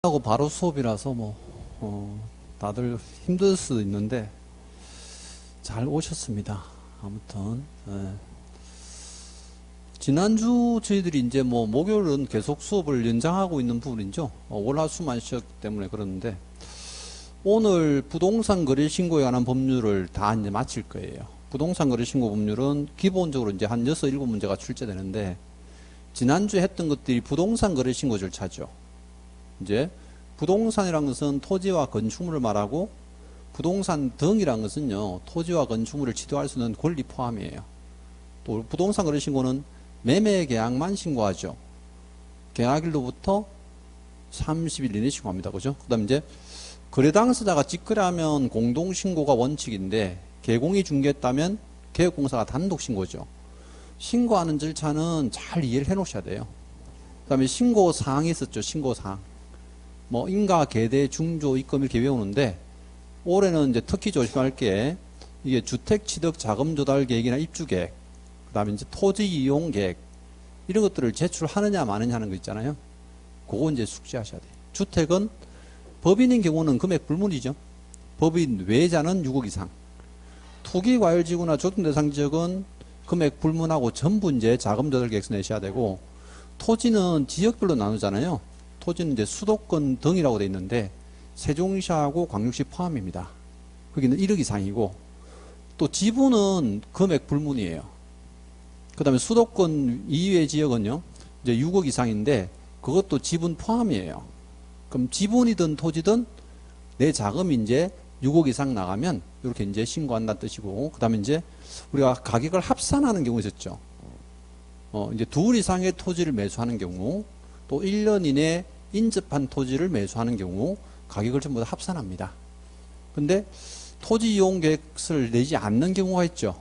하고 바로 수업이라서 다들 힘들 수도 있는데 잘 오셨습니다. 아무튼 지난주 저희들이 이제 목요일은 계속 수업을 연장하고 있는 부분이죠. 월화수만 쉬었기 때문에 그러는데 오늘 부동산 거래 신고에 관한 법률을 다 이제 마칠 거예요. 부동산 거래 신고 법률은 기본적으로 이제 한 6, 7문제가 출제되는데 지난주에 했던 것들이 부동산 거래 신고 절차죠. 이제 부동산이라는 것은 토지와 건축물을 말하고 부동산 등이라는 것은요, 토지와 건축물을 지도할 수 있는 권리 포함이에요. 또 부동산 거래 신고는 매매 계약만 신고하죠. 계약일로부터 30일 이내 신고합니다. 그죠? 그 다음에 이제 거래 당사자가 직거래하면 공동 신고가 원칙인데 개공이 중개했다면 개업공사가 단독 신고죠. 신고하는 절차는 잘 이해를 해 놓으셔야 돼요. 그 다음에 신고사항이 있었죠. 신고사항. 인가, 계대, 중조, 입금 이렇게 외우는데 올해는 이제 특히 조심할 게 이게 주택 취득 자금 조달 계획이나 입주 계획, 그 다음에 이제 토지 이용 계획 이런 것들을 제출하느냐 마느냐 하는 거 있잖아요. 그거 이제 숙지하셔야 돼요. 주택은 법인인 경우는 금액 불문이죠. 법인 외자는 6억 이상. 투기과열지구나 조정대상 지역은 금액 불문하고 전부 이제 자금 조달 계획서 내셔야 되고, 토지는 지역별로 나누잖아요. 토지는 이제 수도권 등이라고 되어 있는데 세종시하고 광역시 포함입니다. 거기는 1억 이상이고, 또 지분은 금액 불문이에요. 그 다음에 수도권 이외 지역은요, 이제 6억 이상인데 그것도 지분 포함이에요. 그럼 지분이든 토지든 내 자금이 이제 6억 이상 나가면 이렇게 이제 신고한다는 뜻이고, 그 다음에 이제 우리가 가격을 합산하는 경우 있었죠. 이제 둘 이상의 토지를 매수하는 경우, 또 1년 이내 인접한 토지를 매수하는 경우 가격을 전부 다 합산합니다. 근데 토지 이용 계획서를 내지 않는 경우가 있죠.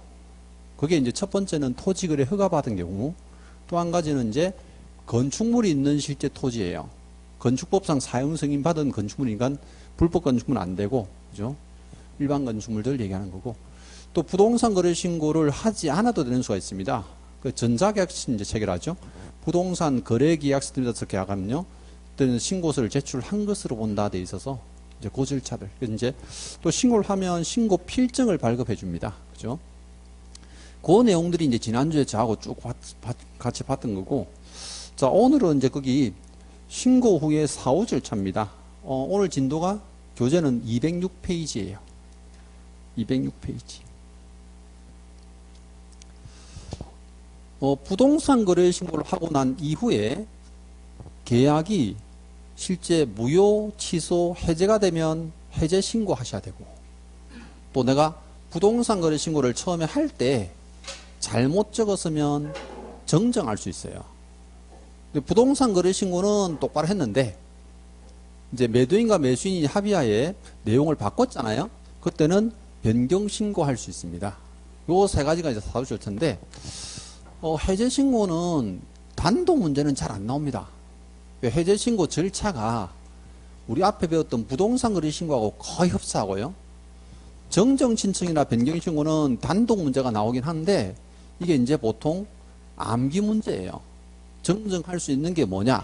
그게 이제 첫 번째는 토지 거래 허가 받은 경우, 또 한 가지는 이제 건축물이 있는 실제 토지예요. 건축법상 사용 승인 받은 건축물이니까 불법 건축물은 안 되고, 그죠? 일반 건축물들 얘기하는 거고, 또 부동산 거래 신고를 하지 않아도 되는 수가 있습니다. 그 전자계약서 이제 체결하죠. 부동산 거래 계약서 들여서 계약하면요, 또는 신고서를 제출한 것으로 본다 돼 있어서 이제 그 절차들. 이제 또 신고를 하면 신고 필증을 발급해 줍니다. 그죠? 그 내용들이 이제 지난주에 저하고 쭉 같이 봤던 거고, 자, 오늘은 이제 거기 신고 후에 사후 절차입니다. 오늘 진도가 교재는 206페이지예요. 206페이지. 부동산 거래 신고를 하고 난 이후에 계약이 실제 무효, 취소, 해제가 되면 해제 신고하셔야 되고, 또 내가 부동산 거래 신고를 처음에 할 때 잘못 적었으면 정정할 수 있어요. 근데 부동산 거래 신고는 똑바로 했는데 이제 매도인과 매수인이 합의하에 내용을 바꿨잖아요. 그때는 변경 신고할 수 있습니다. 요 세 가지가 이제 사후 절차인데, 해제 신고는 단독 문제는 잘 안 나옵니다. 해제 신고 절차가 우리 앞에 배웠던 부동산 거래 신고하고 거의 흡사하고요. 정정 신청이나 변경 신고는 단독 문제가 나오긴 하는데 이게 이제 보통 암기 문제예요. 정정할 수 있는 게 뭐냐,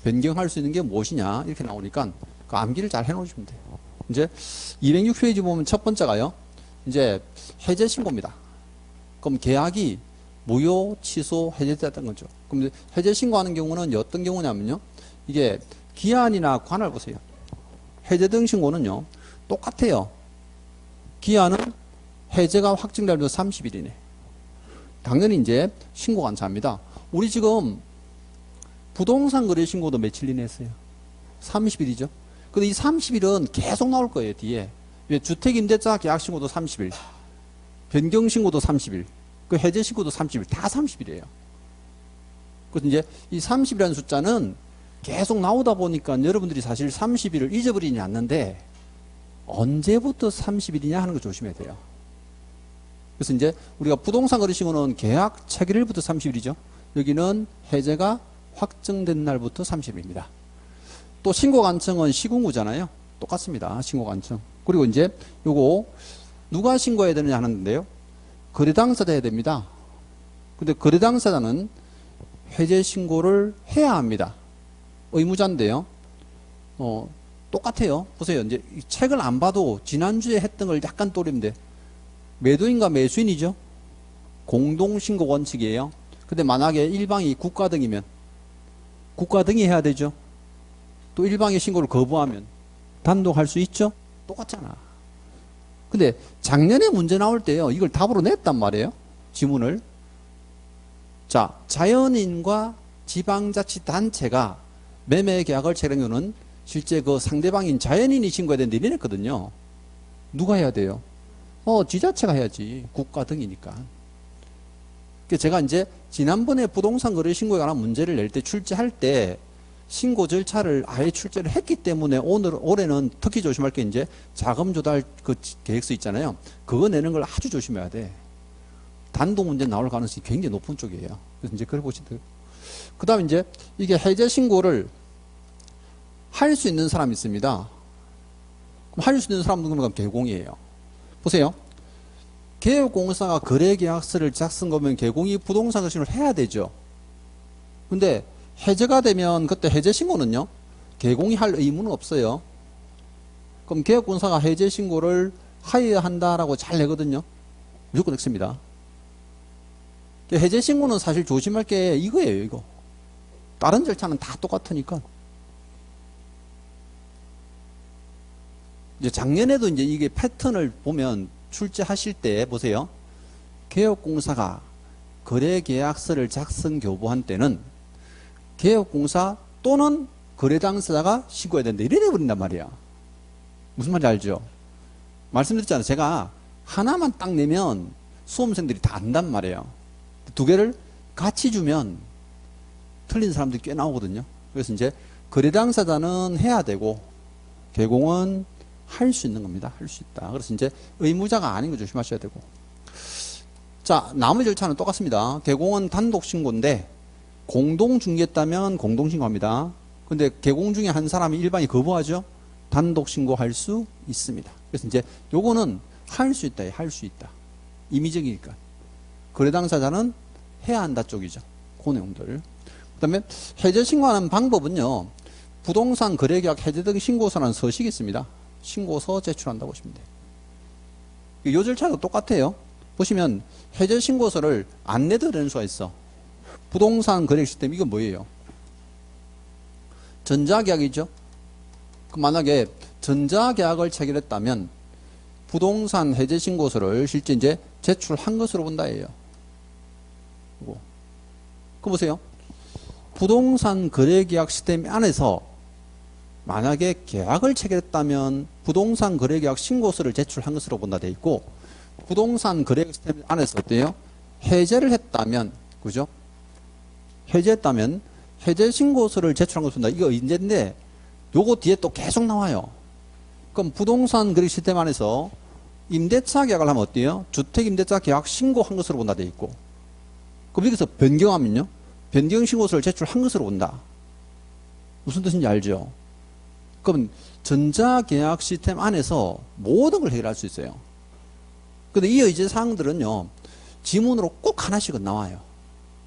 변경할 수 있는 게 무엇이냐 이렇게 나오니까 그 암기를 잘 해놓으시면 돼요. 이제 206페이지 보면 첫 번째가요, 이제 해제 신고입니다. 그럼 계약이 무효, 취소, 해제됐다는 거죠. 그럼 해제 신고하는 경우는 어떤 경우냐면요, 이게 기한이나 관할 보세요. 해제 등 신고는요 똑같아요. 기한은 해제가 확정되면 30일이네. 당연히 이제 신고 감사합니다. 우리 지금 부동산 거래 신고도 며칠 이내 했어요? 30일이죠. 근데 이 30일은 계속 나올 거예요, 뒤에. 주택임대차 계약 신고도 30일, 변경 신고도 30일, 그 해제 신고도 30일, 다 30일이에요. 그래서 이제 이 30이라는 숫자는 계속 나오다 보니까 여러분들이 사실 30일을 잊어버리지 않는데 언제부터 30일이냐 하는 거 조심해야 돼요. 그래서 이제 우리가 부동산 거래 신고는 계약 체결일부터 30일이죠. 여기는 해제가 확정된 날부터 30일입니다. 또 신고 관청은 시군구잖아요. 똑같습니다. 신고 관청. 그리고 이제 요거 누가 신고해야 되느냐 하는데요, 거래 당사자 해야 됩니다. 근데 거래 당사자는 해제 신고를 해야 합니다. 의무자인데요, 똑같아요. 보세요. 이제 이 책을 안 봐도 지난주에 했던 걸 약간 떠올리면 돼. 매도인과 매수인이죠. 공동신고 원칙이에요. 근데 만약에 일방이 국가 등이면 국가 등이 해야 되죠. 또 일방의 신고를 거부하면 단독 할 수 있죠? 똑같잖아. 근데 작년에 문제 나올 때요. 이걸 답으로 냈단 말이에요. 지문을. 자, 자연인과 지방자치단체가 매매 계약을 체결하면은 실제 그 상대방인 자연인이 신고해야 되는데 이랬거든요. 누가 해야 돼요? 지자체가 해야지. 국가 등이니까. 그래서 제가 이제 지난번에 부동산 거래 신고에 관한 문제를 낼 때 출제할 때 신고 절차를 아예 출제를 했기 때문에 올해는 특히 조심할 게 이제 자금 조달 그 계획서 있잖아요. 그거 내는 걸 아주 조심해야 돼. 단독 문제 나올 가능성이 굉장히 높은 쪽이에요. 그래서 이제 그걸 보시면 돼요. 그 다음에 이제 이게 해제 신고를 할 수 있는 사람이 있습니다. 그럼 할 수 있는 사람 누구면 개공이에요. 보세요. 개업공사가 거래계약서를 작성 거면 개공이 부동산 거래신고를 해야 되죠. 근데 해제가 되면 그때 해제 신고는요. 개공이 할 의무는 없어요. 그럼 개업공사가 해제 신고를 하여야 한다라고 잘 내거든요. 무조건 X입니다. 해제 신고는 사실 조심할 게 이거예요. 이거. 다른 절차는 다 똑같으니까. 이제 작년에도 이제 이게 패턴을 보면 출제하실 때 보세요. 개업공사가 거래계약서를 작성 교부한 때는 개업공사 또는 거래 당사자가 신고해야 된다. 이래 버린단 말이야. 무슨 말인지 알죠? 말씀드렸잖아요. 제가 하나만 딱 내면 수험생들이 다 안단 말이에요. 두 개를 같이 주면 틀린 사람들이 꽤 나오거든요. 그래서 이제 거래 당사자는 해야 되고 개공은 할 수 있는 겁니다. 할 수 있다. 그래서 이제 의무자가 아닌 거 조심하셔야 되고. 자, 나머지 절차는 똑같습니다. 개공은 단독 신고인데 공동 중개했다면 공동 신고합니다. 근데 개공 중에 한 사람이 일반이 거부하죠? 단독 신고할 수 있습니다. 그래서 이제 요거는 할 수 있다. 할 수 있다. 임의적이니까. 거래 당사자는 해야 한다 쪽이죠. 그 내용들. 그 다음에 해제 신고하는 방법은요. 부동산 거래계약 해제 등 신고서라는 서식이 있습니다. 신고서 제출한다고 보시면 돼요. 요 절차도 똑같아요. 보시면 해제 신고서를 안 내도 되는 수가 있어. 부동산 거래 시스템 이건 뭐예요? 전자계약이죠. 그럼 만약에 전자계약을 체결했다면 부동산 해제 신고서를 실제 이제 제출한 것으로 본다예요. 그 보세요. 부동산 거래계약 시스템 안에서 만약에 계약을 체결했다면 부동산 거래계약 신고서를 제출한 것으로 본다 돼 있고 부동산 거래계약 시스템 안에서 어때요? 해제를 했다면 그죠? 해제했다면 해제 신고서를 제출한 것으로 본다. 이거 인제인데 요거 뒤에 또 계속 나와요. 그럼 부동산 거래 시스템 안에서 임대차 계약을 하면 어때요? 주택임대차 계약 신고한 것으로 본다 돼 있고 그럼 여기서 변경하면요? 변경 신고서를 제출한 것으로 본다. 무슨 뜻인지 알죠? 그럼 전자계약 시스템 안에서 모든 걸 해결할 수 있어요. 근데 이 의제 사항들은요. 지문으로 꼭 하나씩은 나와요.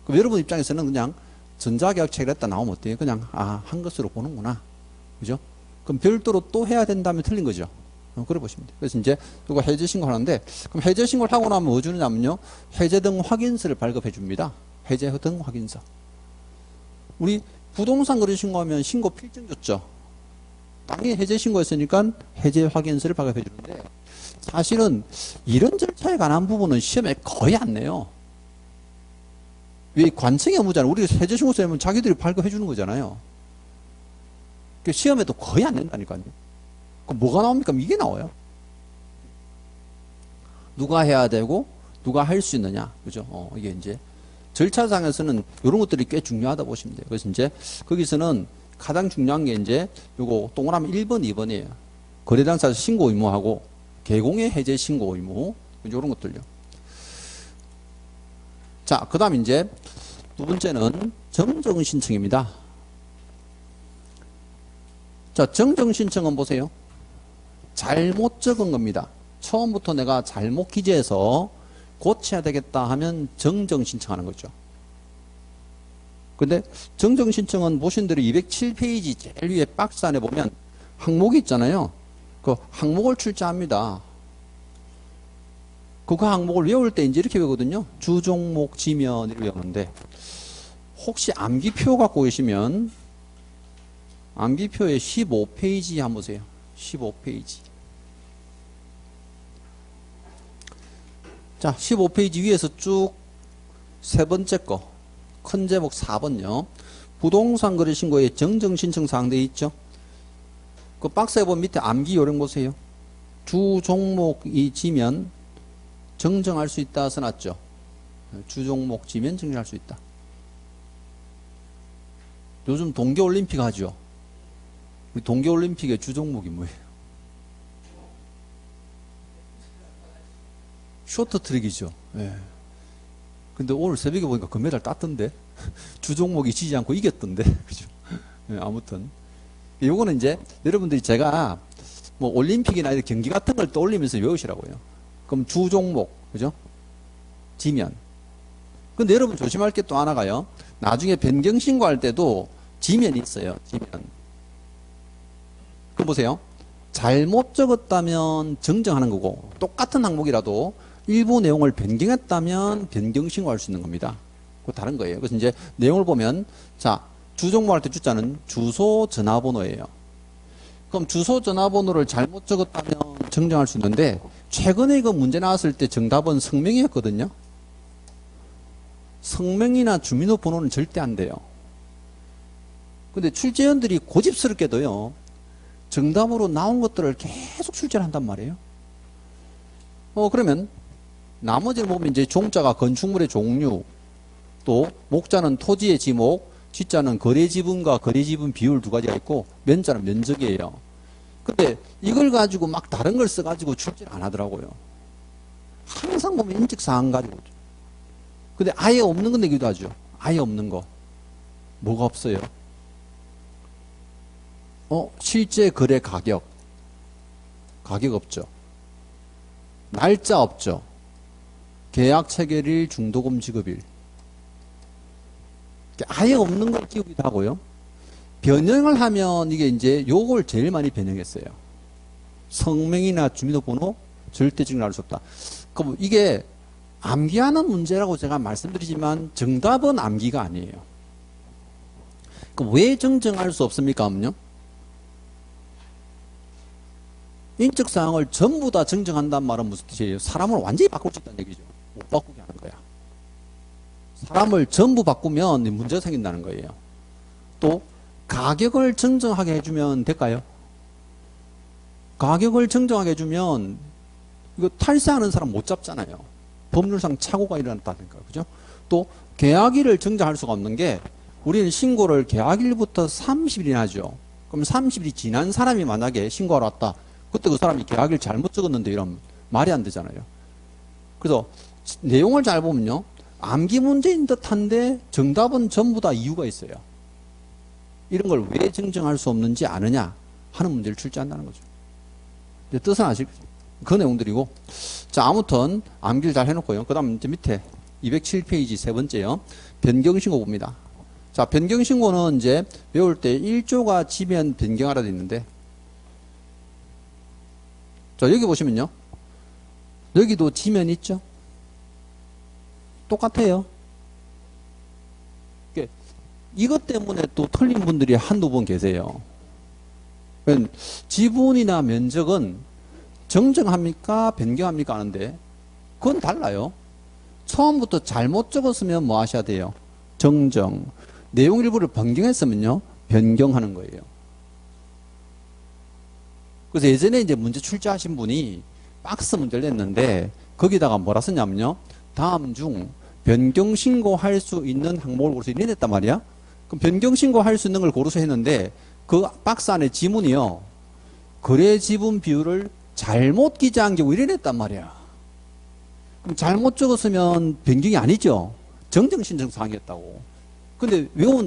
그럼 여러분 입장에서는 그냥 전자계약 체결했다 나오면 어때요? 그냥 한 것으로 보는구나. 그죠? 그럼 별도로 또 해야 된다면 틀린 거죠. 그래 보시면 돼요. 그래서 이제 이거 해제 신고를 하는데 그럼 해제 신고를 하고 나면 뭐 주느냐면요. 해제 등 확인서를 발급해 줍니다. 해제 등 확인서. 우리 부동산 거래 신고하면 신고 필증 줬죠. 당연히 해제 신고했으니까 해제 확인서를 발급해 주는데 사실은 이런 절차에 관한 부분은 시험에 거의 안 내요. 왜 관청의 의무잖아요. 우리가 해제 신고서 내면 자기들이 발급해 주는 거잖아요. 시험에도 거의 안 낸다니까요. 그럼 뭐가 나옵니까? 이게 나와요. 누가 해야 되고 누가 할 수 있느냐. 그죠? 이게 이제 절차상에서는 이런 것들이 꽤 중요하다 보시면 돼요. 그래서 이제 거기서는 가장 중요한 게 이제 요거 동그라미 1번, 2번이에요. 거래당사자 신고 의무하고 개공의 해제 신고 의무 이런 것들요. 자, 그 다음 이제 두 번째는 정정 신청입니다. 자, 정정 신청은 보세요. 잘못 적은 겁니다. 처음부터 내가 잘못 기재해서 고쳐야 되겠다 하면 정정 신청하는 거죠. 근데 정정 신청은 보신 대로 207페이지 제일 위에 박스 안에 보면 항목이 있잖아요. 그 항목을 출제합니다. 그 항목을 외울 때 이제 이렇게 외우거든요. 주종목 지면 이렇게 외우는데, 혹시 암기표 갖고 계시면 암기표에 15페이지 한번 보세요. 15페이지. 자, 15페이지 위에서 쭉 세 번째 거, 큰 제목 4번요. 부동산 거래 신고에 정정 신청 사항 되어 있죠. 그 박스에 보면 밑에 암기 요령 보세요. 주 종목이 지면 정정할 수 있다 써놨죠. 주 종목 지면 정정할 수 있다. 요즘 동계올림픽 하죠. 동계올림픽의 주 종목이 뭐예요? 쇼트트랙이죠. 예. 근데 오늘 새벽에 보니까 금메달 땄던데. 주 종목이 지지 않고 이겼던데. 그죠? 예, 아무튼. 요거는 이제 여러분들이 제가 뭐 올림픽이나 이런 경기 같은 걸 떠올리면서 외우시라고요. 그럼 주 종목, 그죠? 지면. 근데 여러분 조심할 게 또 하나가요. 나중에 변경 신고할 때도 지면이 있어요. 지면. 그럼 보세요. 잘못 적었다면 정정하는 거고, 똑같은 항목이라도 일부 내용을 변경했다면 변경 신고할 수 있는 겁니다. 그 다른 거예요. 그래서 이제 내용을 보면, 자, 주종목할 때 주자는 주소 전화번호예요. 그럼 주소 전화번호를 잘못 적었다면 정정할 수 있는데, 최근에 그 문제 나왔을 때 정답은 성명이었거든요. 성명이나 주민등록번호는 절대 안 돼요. 근데 출제위원들이 고집스럽게도요, 정답으로 나온 것들을 계속 출제를 한단 말이에요. 그러면 나머지를 보면 이제 종자가 건축물의 종류, 또 목자는 토지의 지목, 지자는 거래 지분과 거래 지분 비율 두 가지가 있고, 면자는 면적이에요. 근데 이걸 가지고 막 다른 걸 써가지고 출제를 안 하더라고요. 항상 보면 인적사항 가지고. 근데 아예 없는 건 내기도 하죠. 아예 없는 거. 뭐가 없어요? 실제 거래 가격. 가격 없죠. 날짜 없죠. 계약 체결일, 중도금 지급일. 아예 없는 걸 끼우기도 하고요. 변형을 하면 이게 이제 요걸 제일 많이 변형했어요. 성명이나 주민등록번호 절대 증명할 수 없다. 그럼 이게 암기하는 문제라고 제가 말씀드리지만 정답은 암기가 아니에요. 그럼 왜 정정할 수 없습니까? 하면요. 인적사항을 전부 다 정정한다는 말은 무슨 뜻이에요? 사람을 완전히 바꿀 수 있다는 얘기죠. 못 바꾸게 하는 거야. 사람을 전부 바꾸면 문제가 생긴다는 거예요. 또 가격을 정정하게 해주면 될까요? 가격을 정정하게 해주면 이거 탈세하는 사람 못 잡잖아요. 법률상 착오가 일어났다든가, 그죠? 또 계약일을 정정할 수가 없는 게, 우리는 신고를 계약일부터 30일이나 하죠. 그럼 30일이 지난 사람이 만약에 신고하러 왔다. 그때 그 사람이 계약일 잘못 적었는데 이러면 말이 안 되잖아요. 그래서 내용을 잘 보면요, 암기 문제인 듯한데 정답은 전부 다 이유가 있어요. 이런 걸 왜 정정할 수 없는지 아느냐 하는 문제를 출제한다는 거죠. 이제 뜻은 아시겠죠? 그 내용들이고. 자, 아무튼 암기를 잘 해놓고요. 그 다음 이제 밑에 207페이지 세 번째요. 변경신고 봅니다. 자, 변경신고는 이제 외울 때 1조가 지면 변경하라 돼 있는데, 자, 여기 보시면요, 여기도 지면 있죠? 똑같아요. 이것 때문에 또 틀린 분들이 한두 분 계세요. 지분이나 면적은 정정합니까? 변경합니까? 하는데, 그건 달라요. 처음부터 잘못 적었으면 뭐 하셔야 돼요? 정정. 내용 일부를 변경했으면요, 변경하는 거예요. 그래서 예전에 이제 문제 출제하신 분이 박스 문제를 냈는데, 거기다가 뭐라 썼냐면요, 다음 중 변경 신고할 수 있는 항목을 고르서 이래냈단 말이야. 그럼 변경 신고할 수 있는 걸 고르서 했는데, 그 박스 안에 지문이요, 거래 지분 비율을 잘못 기재한 경우 이래냈단 말이야. 그럼 잘못 적었으면 변경이 아니죠. 정정 신청 사항이었다고. 근데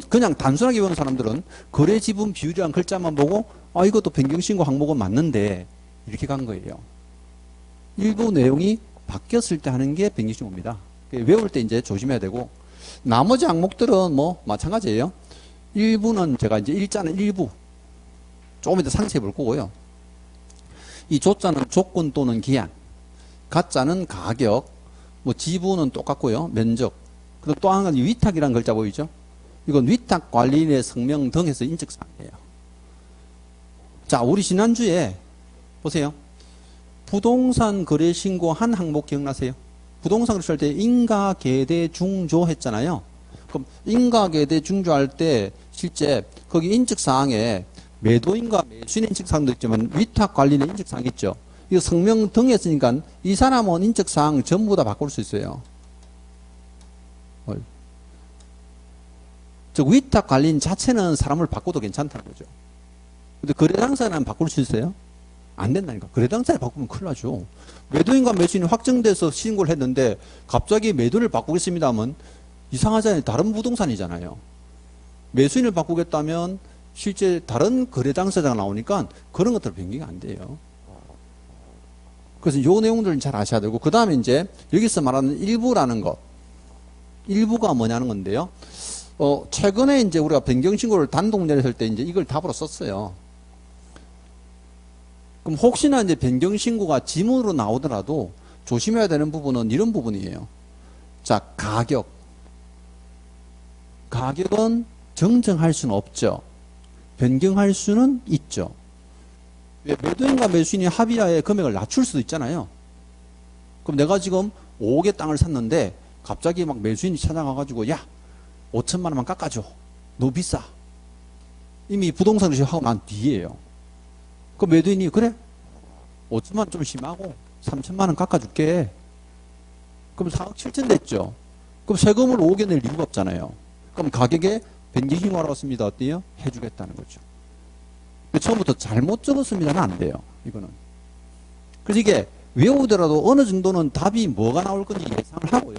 그냥 단순하게 외운 사람들은 거래 지분 비율이라는 글자만 보고, 아, 이것도 변경 신고 항목은 맞는데, 이렇게 간 거예요. 일부 내용이 바뀌었을 때 하는 게 변경 신고입니다. 외울 때 이제 조심해야 되고, 나머지 항목들은 뭐 마찬가지예요. 일부는 제가 이제 일자는 일부 조금 이따 상세히 볼 거고요. 이 조자는 조건 또는 기한, 가자는 가격, 뭐 지분은 똑같고요. 면적. 그리고 또 한 가지 위탁이라는 글자 보이죠? 이건 위탁 관리인의 성명 등에서 인적사항이에요. 자, 우리 지난주에 보세요. 부동산 거래 신고 한 항목 기억나세요? 부동산 거래 때 인가, 계대, 중조 했잖아요. 그럼 인가, 계대, 중조 할 때 실제 거기 인적사항에 매도인과 매수인 인적사항도 있지만 위탁 관리인의 인적사항이 있죠. 이거 성명 등에 있으니까 이 사람은 인적사항 전부 다 바꿀 수 있어요. 즉 위탁 관리인 자체는 사람을 바꿔도 괜찮다는 거죠. 근데 거래 당사자는 바꿀 수 있어요? 안 된다니까. 거래 당사자 바꾸면 큰일 나죠. 매도인과 매수인이 확정돼서 신고를 했는데 갑자기 매도를 바꾸겠습니다 하면 이상하잖아요. 다른 부동산이잖아요. 매수인을 바꾸겠다면 실제 다른 거래 당사자가 나오니까 그런 것들 변경이 안 돼요. 그래서 이 내용들은 잘 아셔야 되고, 그 다음에 이제 여기서 말하는 일부라는 것. 일부가 뭐냐는 건데요. 최근에 이제 우리가 변경신고를 단독 내렸을 때 이제 이걸 답으로 썼어요. 그럼 혹시나 이제 변경신고가 지문으로 나오더라도 조심해야 되는 부분은 이런 부분이에요. 자, 가격. 가격은 정정할 수는 없죠. 변경할 수는 있죠. 매도인과 매수인이 합의하에 금액을 낮출 수도 있잖아요. 그럼 내가 지금 5억의 땅을 샀는데 갑자기 막 매수인이 찾아가가지고 야 5천만 원만 깎아줘. 너무 비싸. 이미 부동산을 하고 난 뒤에요. 그 매도인이 그래 5천만 원 좀 심하고 3천만 원 깎아줄게. 그럼 4억 7천 됐죠. 그럼 세금을 5억에 낼 이유가 없잖아요. 그럼 가격에 변경신고하러 왔습니다. 어때요? 해주겠다는 거죠. 처음부터 잘못 적었습니다는 안 돼요. 이거는. 그래서 이게 외우더라도 어느 정도는 답이 뭐가 나올 건지 예상을 하고요.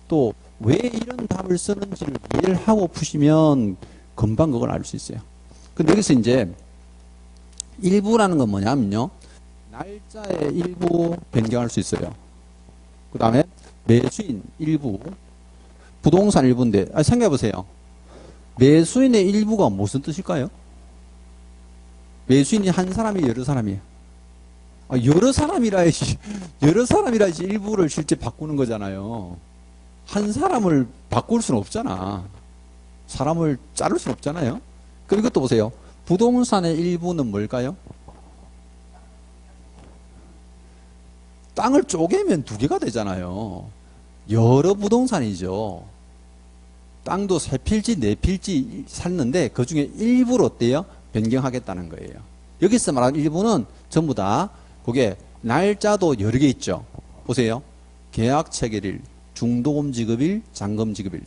또 왜 이런 답을 쓰는지를 이해를 하고 푸시면 금방 그걸 알 수 있어요. 근데 여기서 이제 일부라는 건 뭐냐면요. 날짜의 일부 변경할 수 있어요. 그 다음에 매수인 일부, 부동산 일부인데 생각해 보세요. 매수인의 일부가 무슨 뜻일까요? 매수인이 한 사람이 여러 사람이에요. 여러 사람이라야지 일부를 실제 바꾸는 거잖아요. 한 사람을 바꿀 수는 없잖아. 사람을 자를 수는 없잖아요. 그럼 이것도 보세요. 부동산의 일부는 뭘까요? 땅을 쪼개면 두 개가 되잖아요. 여러 부동산이죠. 땅도 세 필지, 네 필지 샀는데 그 중에 일부를 어때요? 변경하겠다는 거예요. 여기서 말하는 일부는 전부 다 그게 날짜도 여러 개 있죠. 보세요. 계약 체결일, 중도금 지급일, 잔금 지급일.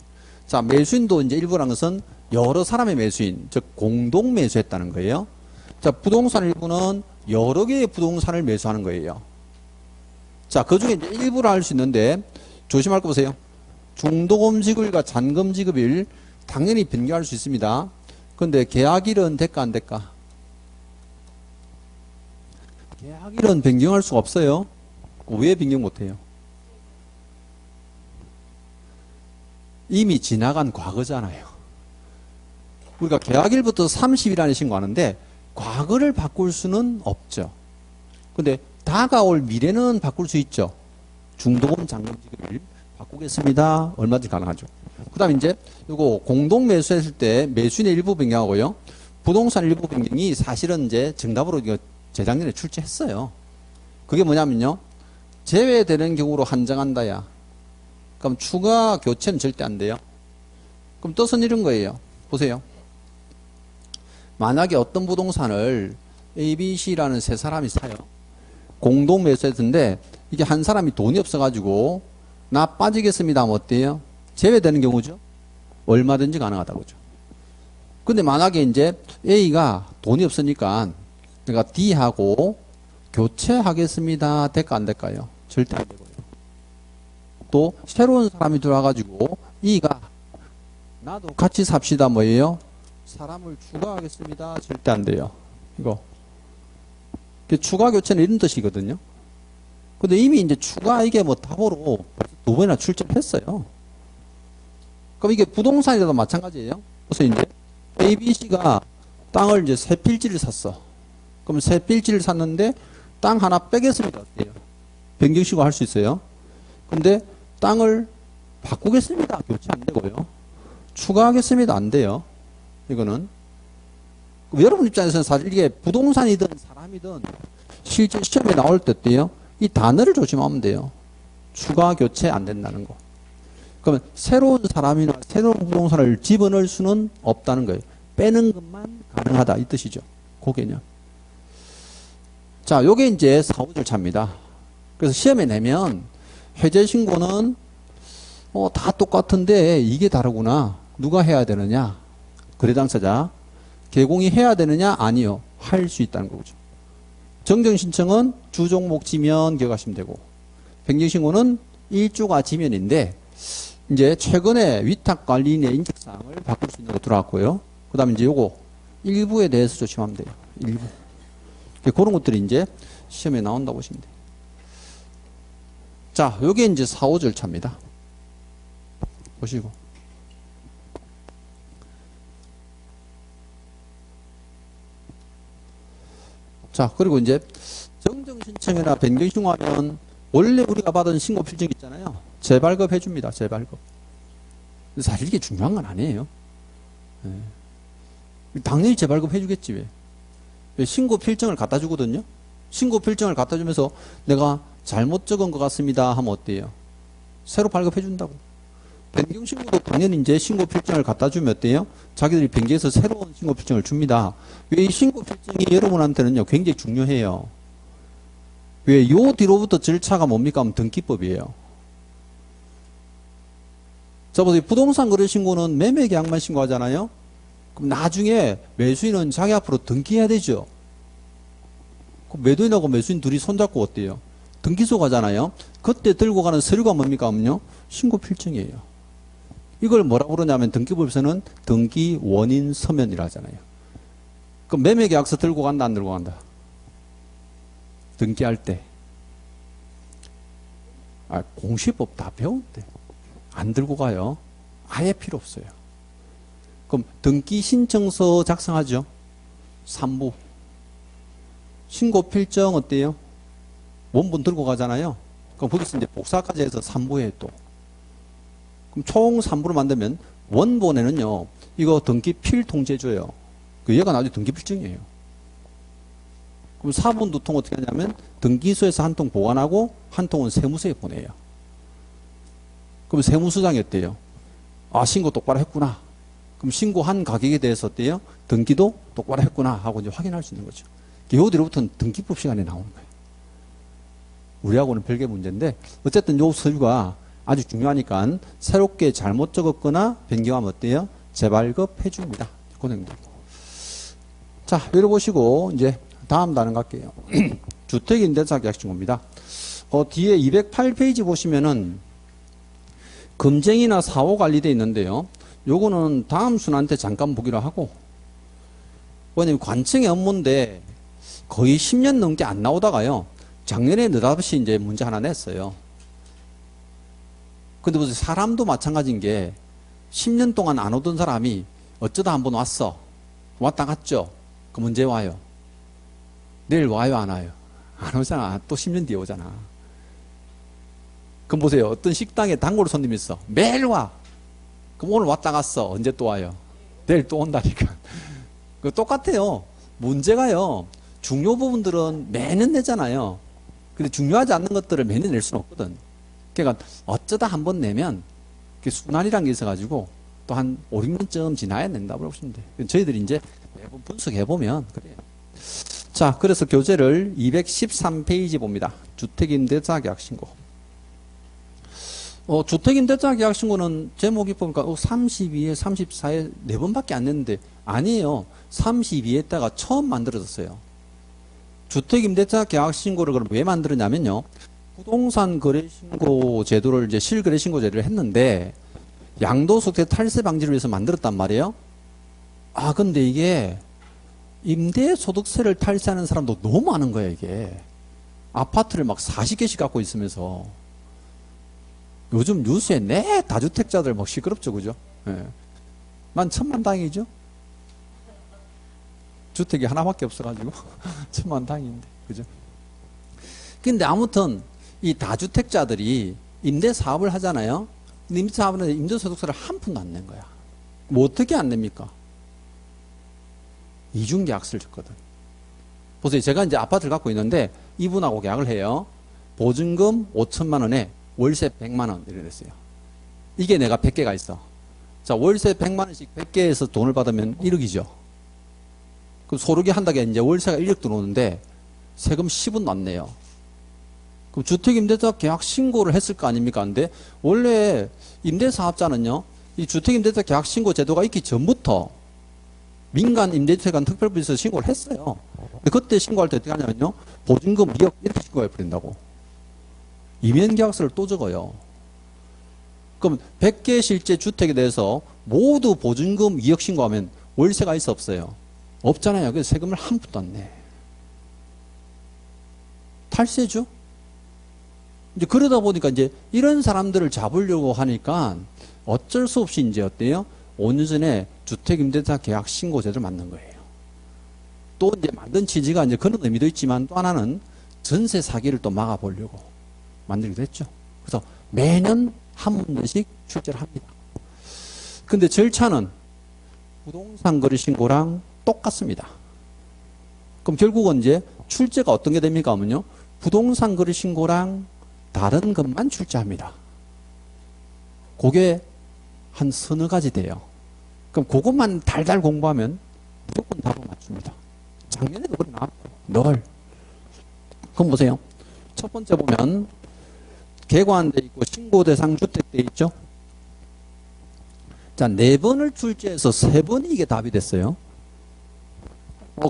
자, 매수인도 이제 일부라는 것은 여러 사람의 매수인, 즉 공동 매수했다는 거예요. 자, 부동산 일부는 여러 개의 부동산을 매수하는 거예요. 자, 그 중에 이제 일부를 할 수 있는데 조심할 거 보세요. 중도금 지급일과 잔금 지급일 당연히 변경할 수 있습니다. 그런데 계약일은 될까 안 될까? 계약일은 변경할 수가 없어요. 왜 변경 못해요? 이미 지나간 과거잖아요. 우리가 계약일부터 30일안에 신고하는데 과거를 바꿀 수는 없죠. 근데 다가올 미래는 바꿀 수 있죠. 중도금 잔금 지급일 바꾸겠습니다. 얼마든지 가능하죠. 그 다음에 이제 이거 공동 매수했을 때 매수인의 일부 변경하고요. 부동산 일부 변경이 사실은 이제 정답으로 이거 재작년에 출제했어요. 그게 뭐냐면요. 제외되는 경우로 한정한다야. 그럼 추가 교체는 절대 안 돼요. 그럼 뜻은 이런 거예요. 보세요. 만약에 어떤 부동산을 A, B, C라는 세 사람이 사요. 공동 매수했는데 이게 한 사람이 돈이 없어가지고 나 빠지겠습니다 하면 어때요? 제외되는 경우죠. 얼마든지 가능하다고 그죠. 근데 만약에 이제 A가 돈이 없으니까 내가 D하고 교체하겠습니다. 될까 안 될까요? 절대 안 되고요. 또 새로운 사람이 들어와가지고 E가 나도 같이 삽시다 뭐예요? 사람을 추가하겠습니다. 절대 안 돼요. 이거 추가 교체는 이런 뜻이거든요. 근데 이미 이제 추가 이게 뭐 답으로 두 번이나 출제했어요. 그럼 이게 부동산이라도 마찬가지예요. 그래서 이제 ABC가 땅을 이제 세 필지를 샀어. 그럼 세 필지를 샀는데 땅 하나 빼겠습니다. 어때요? 변경시고 할 수 있어요. 근데 땅을 바꾸겠습니다. 교체 안 되고요. 추가하겠습니다. 안 돼요. 이거는. 여러분 입장에서는 사실 이게 부동산이든 사람이든 실제 시험에 나올 때 어때요? 이 단어를 조심하면 돼요. 추가 교체 안 된다는 거. 그러면 새로운 사람이나 새로운 부동산을 집어넣을 수는 없다는 거예요. 빼는 것만 가능하다 이 뜻이죠. 그 개념. 자, 요게 이제 4, 5절차입니다. 그래서 시험에 내면 해제 신고는 다 똑같은데 이게 다르구나. 누가 해야 되느냐? 거래 당사자. 개공이 해야 되느냐? 아니요. 할 수 있다는 거죠. 정정 신청은 주 종목 지면 기억하시면 되고, 변경 신고는 일주가 지면인데 이제 최근에 위탁 관리인의 인적 사항을 바꿀 수 있는 거 들어왔고요. 그다음에 이제 요거 일부에 대해서 조심하면 돼요. 일부. 그런 것들이 이제 시험에 나온다고 보시면 돼요. 자, 요게 이제 4, 5 절차입니다. 보시고. 자, 그리고 이제 정정 신청이나 변경 신고하면 원래 우리가 받은 신고 필증 있잖아요. 재발급 해줍니다. 재발급. 사실 이게 중요한 건 아니에요. 네. 당연히 재발급 해주겠지 왜? 왜 신고 필증을 갖다 주거든요. 신고 필증을 갖다 주면서 내가 잘못 적은 것 같습니다 하면 어때요? 새로 발급해 준다고. 변경 신고도 당연히 이제 신고 필증을 갖다 주면 어때요? 자기들이 변경해서 새로운 신고 필증을 줍니다. 왜 이 신고 필증이 여러분한테는요 굉장히 중요해요. 왜 요 뒤로부터 절차가 뭡니까? 하면 등기법이에요. 자, 보세요. 부동산 거래 신고는 매매 계약만 신고하잖아요. 그럼 나중에 매수인은 자기 앞으로 등기해야 되죠. 그럼 매도인하고 매수인 둘이 손잡고 어때요? 등기소 가잖아요. 그때 들고 가는 서류가 뭡니까? 하면요. 신고 필증이에요. 이걸 뭐라고 그러냐면 등기법에서는 등기 원인 서면이라 하잖아요. 그럼 매매 계약서 들고 간다, 안 들고 간다? 등기할 때. 공시법 다 배운대. 안 들고 가요. 아예 필요 없어요. 그럼 등기 신청서 작성하죠. 3부. 신고 필증 어때요? 원본 들고 가잖아요. 그럼 거기서 이제 복사까지 해서 3부에 또. 그럼 총 3부로 만들면 원본에는요, 이거 등기 필 통지해줘요. 얘가 나중에 등기 필증이에요. 그럼 4분 2통 어떻게 하냐면 등기소에서 한 통 보관하고 한 통은 세무서에 보내요. 그럼 세무서장이 어때요? 신고 똑바로 했구나. 그럼 신고한 가격에 대해서 어때요? 등기도 똑바로 했구나 하고 이제 확인할 수 있는 거죠. 요 뒤로부터는 등기법 시간에 나오는 거예요. 우리하고는 별개 문제인데 어쨌든 요 서류가 아주 중요하니까 새롭게 잘못 적었거나 변경하면 어때요? 재발급 해줍니다. 그 정도. 자, 읽어보시고 이제 다음 단원 갈게요. 주택임대차 계약신고입니다. 뒤에 208페이지 보시면은 금쟁이나 사후 관리되어 있는데요. 요거는 다음 순한테 잠깐 보기로 하고, 왜냐면 관청의 업무인데 거의 10년 넘게 안 나오다가요. 작년에 느닷없이 이제 문제 하나 냈어요. 근데 무슨 사람도 마찬가지인 게 10년 동안 안 오던 사람이 어쩌다 한번 왔어. 왔다 갔죠. 그 문제 와요. 내일 와요, 안 와요? 안 오잖아. 또 10년 뒤에 오잖아. 그럼 보세요. 어떤 식당에 단골 손님 있어. 매일 와. 그럼 오늘 왔다 갔어. 언제 또 와요? 내일 또 온다니까. 그 똑같아요. 문제가요. 중요 부분들은 매년 내잖아요. 근데 중요하지 않는 것들을 매년 낼 수는 없거든. 그러니까 어쩌다 한번 내면 순환이라는 게 있어가지고 또 한 5, 6년쯤 지나야 낸다고 보시면 돼요. 저희들이 이제 매번 분석해보면 그래요. 자, 그래서 교재를 213페이지 봅니다. 주택임대차 계약신고. 주택임대차 계약신고는 제목이 보니까 32에 34에 4번밖에 안 냈는데 아니에요. 32에다가 처음 만들어졌어요. 주택임대차 계약신고를 그럼 왜 만들었냐면요. 부동산 거래신고 제도를 이제 실거래신고 제도를 했는데 양도소득세 탈세 방지를 위해서 만들었단 말이에요. 근데 이게 임대소득세를 탈세하는 사람도 너무 많은 거예요, 이게. 아파트를 막 40개씩 갖고 있으면서. 요즘 뉴스에 다주택자들 막 시끄럽죠, 그죠? 예. 난 천만다행이죠. 주택이 하나밖에 없어가지고 천만다행인데, 그죠? 근데 아무튼 이 다주택자들이 임대 사업을 하잖아요. 임대 사업은 임대소득세를 한 푼도 안 낸 거야. 뭐 어떻게 안 냅니까? 이중계약서를 줬거든. 보세요. 제가 이제 아파트를 갖고 있는데 이분하고 계약을 해요. 보증금 5천만 원에 월세 100만 원 이래 됐어요. 이게 내가 100개가 있어. 자, 월세 100만 원씩 100개에서 돈을 받으면 1억이죠. 그럼 소르기 한다게 이제 월세가 1억 들어오는데 세금 10은 안 내요. 그럼 주택임대차 계약 신고를 했을 거 아닙니까? 근데 원래 임대사업자는요, 이 주택임대차 계약 신고 제도가 있기 전부터 민간 임대차관 특별부에서 신고를 했어요. 근데 그때 신고할 때 어떻게 하냐면요, 보증금 2억 이렇게 신고해 버린다고. 이면계약서를 또 적어요. 그럼 100개 실제 주택에 대해서 모두 보증금 2억 신고하면 월세가 있어 없어요? 없잖아요. 그래서 세금을 한 푼도 안 내. 탈세죠? 이제 그러다 보니까 이제 이런 사람들을 잡으려고 하니까 어쩔 수 없이 이제 어때요? 5년 전에 주택임대차 계약 신고 제도를 만든 거예요. 또 이제 만든 취지가 이제 그런 의미도 있지만 또 하나는 전세 사기를 또 막아보려고 만들기도 했죠. 그래서 매년 한 번씩 출제를 합니다. 근데 절차는 부동산 거래 신고랑 똑같습니다. 그럼 결국은 이제 출제가 어떤 게 됩니까? 하면요, 부동산 거래 신고랑 다른 것만 출제합니다. 그게 한 서너 가지 돼요. 그럼 그것만 달달 공부하면 무조건 답을 맞춥니다. 작년에도 그래 나왔고 늘. 그럼 보세요. 첫 번째 보면 개관돼 있고 신고 대상 주택돼 있죠. 자, 4번을 출제해서 3번이 이게 답이 됐어요.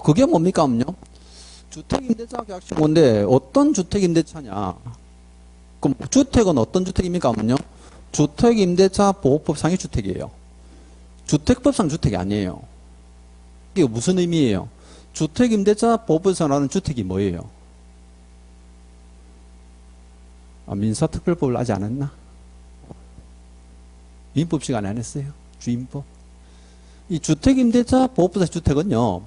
그게 뭡니까 하면요, 주택임대차 계약신고인데 어떤 주택임대차냐. 그럼 주택은 어떤 주택입니까 하면요, 주택임대차 보호법상의 주택이에요. 주택법상 주택이 아니에요. 이게 무슨 의미예요? 주택임대차 보호법에서 나오는 주택이 뭐예요? 민사특별법을 아직 안 했나? 민법 시간에 안 했어요. 주임법. 이 주택임대차 보호법상 주택은요,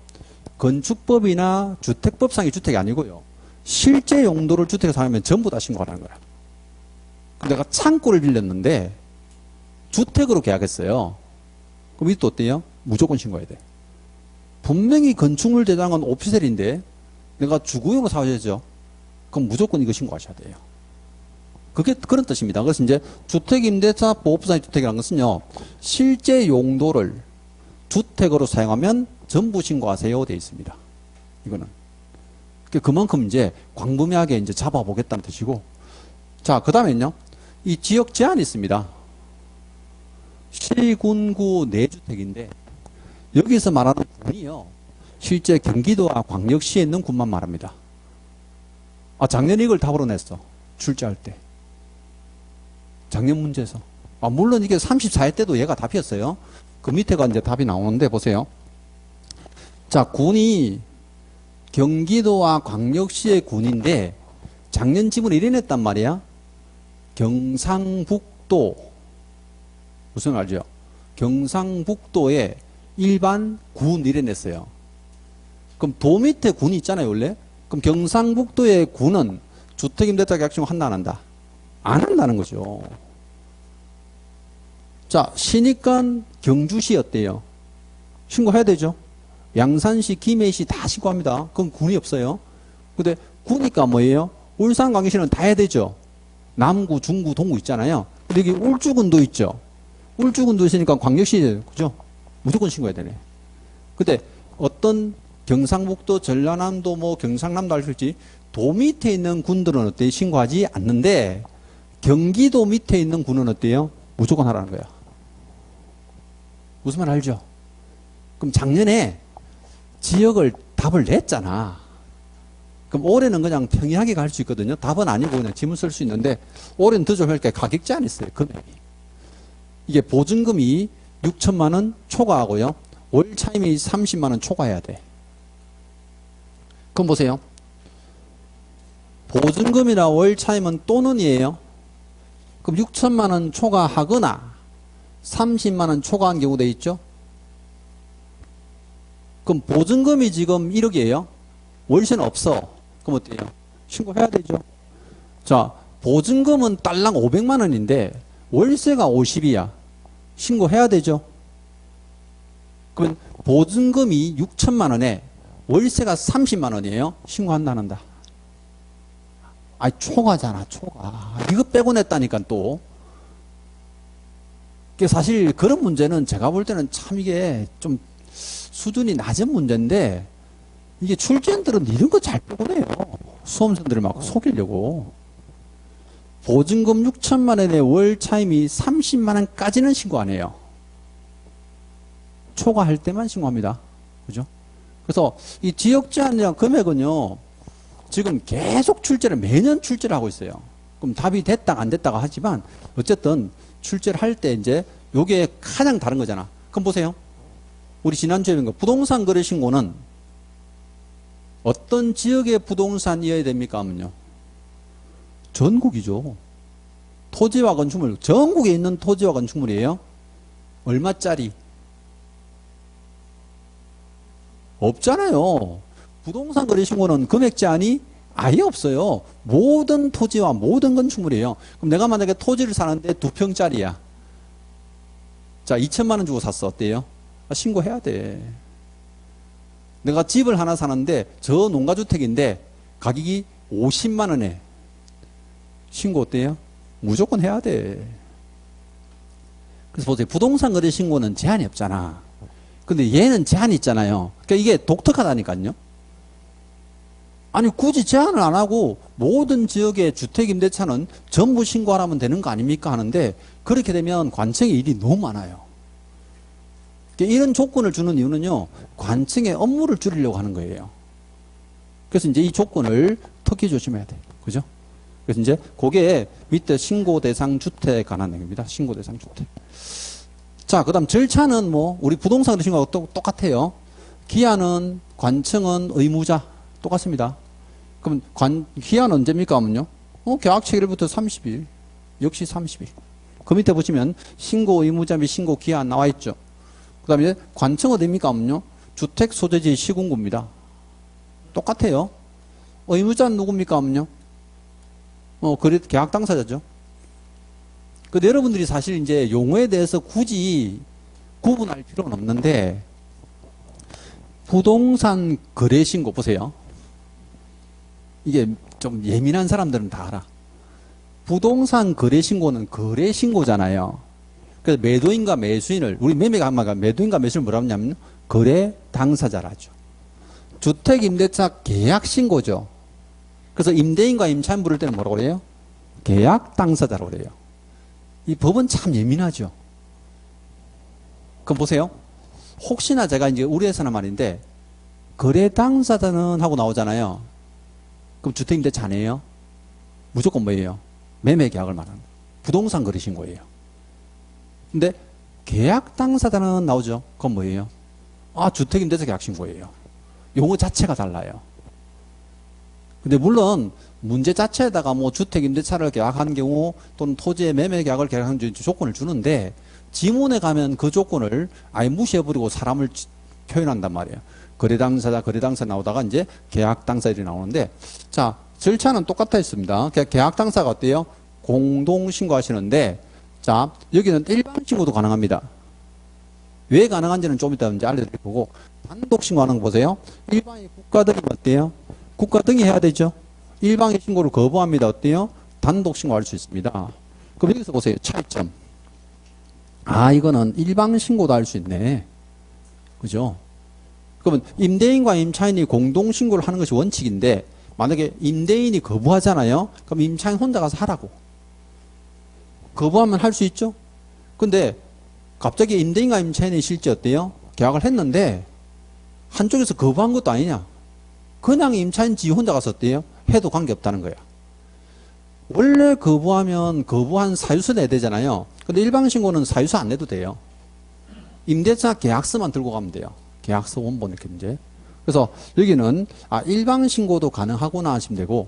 건축법이나 주택법상의 주택이 아니고요, 실제 용도를 주택에 사용하면 전부 다 신고하라는 거야. 내가 창고를 빌렸는데 주택으로 계약했어요. 그럼 이것도 어때요? 무조건 신고해야 돼. 분명히 건축물 대장은 오피셀인데 내가 주거용으로 사야죠. 그럼 무조건 이거 신고하셔야 돼요. 그게 그런 뜻입니다. 그래서 이제 주택임대차 보호법상의 주택이라는 것은요, 실제 용도를 주택으로 사용하면 전부 신고하세요 되어 있습니다. 이거는 그만큼 이제 광범위하게 이제 잡아보겠다는 뜻이고, 자, 그 다음에는요, 이 지역 제한이 있습니다. 시군구 내주택인데 여기서 말하는 군이요, 실제 경기도와 광역시에 있는 군만 말합니다. 작년에 이걸 답으로 냈어. 출제할 때. 작년 문제에서. 물론 이게 34회 때도 얘가 답이었어요. 그 밑에가 이제 답이 나오는데 보세요. 자, 군이 경기도와 광역시의 군인데 작년 지문을 이래 냈단 말이야. 경상북도, 무슨 알죠? 경상북도에 일반 군 이래 냈어요. 그럼 도 밑에 군이 있잖아요, 원래. 그럼 경상북도의 군은 주택임대차 계약 신고 한다, 안 한다? 안 한다는 거죠. 자, 시니까 경주시 어때요? 신고해야 되죠? 양산시, 김해시 다 신고합니다. 그럼 군이 없어요. 근데 구니까 뭐예요? 울산, 광주시는 다 해야 되죠? 남구, 중구, 동구 있잖아요. 근데 여기 울주군도 있죠? 울주군도 있으니까 광역시, 그죠? 무조건 신고해야 되네. 근데 어떤 경상북도, 전라남도, 뭐 경상남도 할 수 있지, 도 밑에 있는 군들은 어때요? 신고하지 않는데 경기도 밑에 있는 군은 어때요? 무조건 하라는 거야. 무슨 말 알죠? 그럼 작년에 지역을 답을 냈잖아. 그럼 올해는 그냥 평이하게 갈 수 있거든요. 답은 아니고 그냥 지문 쓸 수 있는데 올해는 더 좋으니까 가격 제한이 있어요. 금액이. 이게 보증금이 6천만 원 초과하고요, 월 차임이 30만 원 초과해야 돼. 그럼 보세요. 보증금이나 월 차임은 또는이에요. 그럼 6천만 원 초과하거나 30만 원 초과한 경우 돼 있죠? 그럼 보증금이 지금 1억이에요. 월세는 없어. 그럼 어때요? 신고해야 되죠. 자, 보증금은 딸랑 500만 원인데 월세가 50이야. 신고해야 되죠. 그러면 보증금이 6천만 원에 월세가 30만 원이에요. 신고한다, 안 한다? 아니, 초과잖아, 초과. 이거 빼고 냈다니까, 또. 사실 그런 문제는 제가 볼 때는 참 이게 좀 수준이 낮은 문제인데, 이게 출제인들은 이런 거 잘 빼고 내요. 수험생들을 막 속이려고. 보증금 6천만 원에 월 차임이 30만 원까지는 신고 안 해요. 초과할 때만 신고합니다. 그죠? 그래서 이 지역 제한량 금액은요, 지금 계속 출제를, 매년 출제를 하고 있어요. 그럼 답이 됐다가 안 됐다가 하지만, 어쨌든 출제를 할 때 이제 요게 가장 다른 거잖아. 그럼 보세요. 우리 지난주에 본 거, 부동산 거래 신고는 어떤 지역의 부동산이어야 됩니까? 하면요. 전국이죠. 토지와 건축물, 전국에 있는 토지와 건축물이에요. 얼마짜리? 없잖아요. 부동산 거래 신고는 금액 제한이 아예 없어요. 모든 토지와 모든 건축물이에요. 그럼 내가 만약에 토지를 사는데 2평짜리야. 자, 2천만 원 주고 샀어. 어때요? 신고해야 돼. 내가 집을 하나 사는데 저 농가주택인데 가격이 50만 원에 신고 어때요? 무조건 해야 돼. 그래서 보세요. 부동산 거래 신고는 제한이 없잖아. 근데 얘는 제한이 있잖아요. 그러니까 이게 독특하다니까요. 아니 굳이 제한을 안 하고 모든 지역의 주택임대차는 전부 신고하라면 되는 거 아닙니까 하는데, 그렇게 되면 관청의 일이 너무 많아요. 그러니까 이런 조건을 주는 이유는요, 관청의 업무를 줄이려고 하는 거예요. 그래서 이제 이 조건을 특히 조심해야 돼. 그죠? 그래서 이제 그게 밑에 신고 대상 주택에 관한 얘기입니다. 신고 대상 주택. 자, 그 다음 절차는 뭐 우리 부동산 거래 신고하고 똑같아요. 기한은, 관청은 의무자 똑같습니다. 그럼 기한 언제입니까 하면요, 계약 체결일부터 30일. 역시 30일. 그 밑에 보시면 신고 의무자 및 신고 기한 나와 있죠. 그 다음에 관청 어디입니까 하면요, 주택 소재지 시군구입니다. 똑같아요. 의무자는 누굽니까 하면요, 계약 당사자죠. 근데 여러분들이 사실 이제 용어에 대해서 굳이 구분할 필요는 없는데, 부동산 거래 신고 보세요. 이게 좀 예민한 사람들은 다 알아. 부동산 거래 신고는 거래 신고잖아요. 그래서 매도인과 매수인을, 우리 매매가마가 매도인과 매수인을 뭐라고 하냐면 거래 당사자라죠. 주택 임대차 계약 신고죠. 그래서 임대인과 임차인 부를 때는 뭐라고 그래요? 계약 당사자라고 그래요. 이 법은 참 예민하죠. 그럼 보세요. 혹시나 제가 이제 우리 회사는 말인데, 거래 당사자는 하고 나오잖아요. 그럼 주택임대차 아니에요? 무조건 뭐예요? 매매 계약을 말하는 부동산 거래 신고예요. 근데 계약 당사자는 나오죠. 그건 뭐예요? 주택임대차 계약 신고예요. 용어 자체가 달라요. 근데 물론 문제 자체에다가 뭐 주택임대차를 계약하는 경우 또는 토지의 매매 계약을 계약하는 조건을 주는데, 지문에 가면 그 조건을 아예 무시해버리고 사람을 표현한단 말이에요. 거래 당사자 나오다가 이제 계약 당사자들이 나오는데, 자, 절차는 똑같아 있습니다. 계약 당사가 어때요? 공동 신고하시는데, 자, 여기는 일반 신고도 가능합니다. 왜 가능한지는 좀 이따 이제 알려드릴 거고, 단독 신고하는 거 보세요. 일반이 국가 등이 어때요? 국가 등이 해야 되죠. 일방의 신고를 거부합니다. 어때요? 단독 신고할 수 있습니다. 그럼 여기서 보세요. 차이점. 이거는 일방 신고도 할 수 있네. 그죠? 그러면 임대인과 임차인이 공동 신고를 하는 것이 원칙인데, 만약에 임대인이 거부하잖아요. 그럼 임차인 혼자 가서 하라고. 거부하면 할 수 있죠? 근데 갑자기 임대인과 임차인이 실제 어때요? 계약을 했는데 한쪽에서 거부한 것도 아니냐. 그냥 임차인 지 혼자 가서 어때요? 해도 관계없다는 거야. 원래 거부하면 거부한 사유서 내야 되잖아요. 근데 일방신고는 사유서 안 내도 돼요. 임대차 계약서만 들고 가면 돼요. 계약서 원본 이렇게 이제. 그래서 여기는 일방신고도 가능하구나 하시면 되고,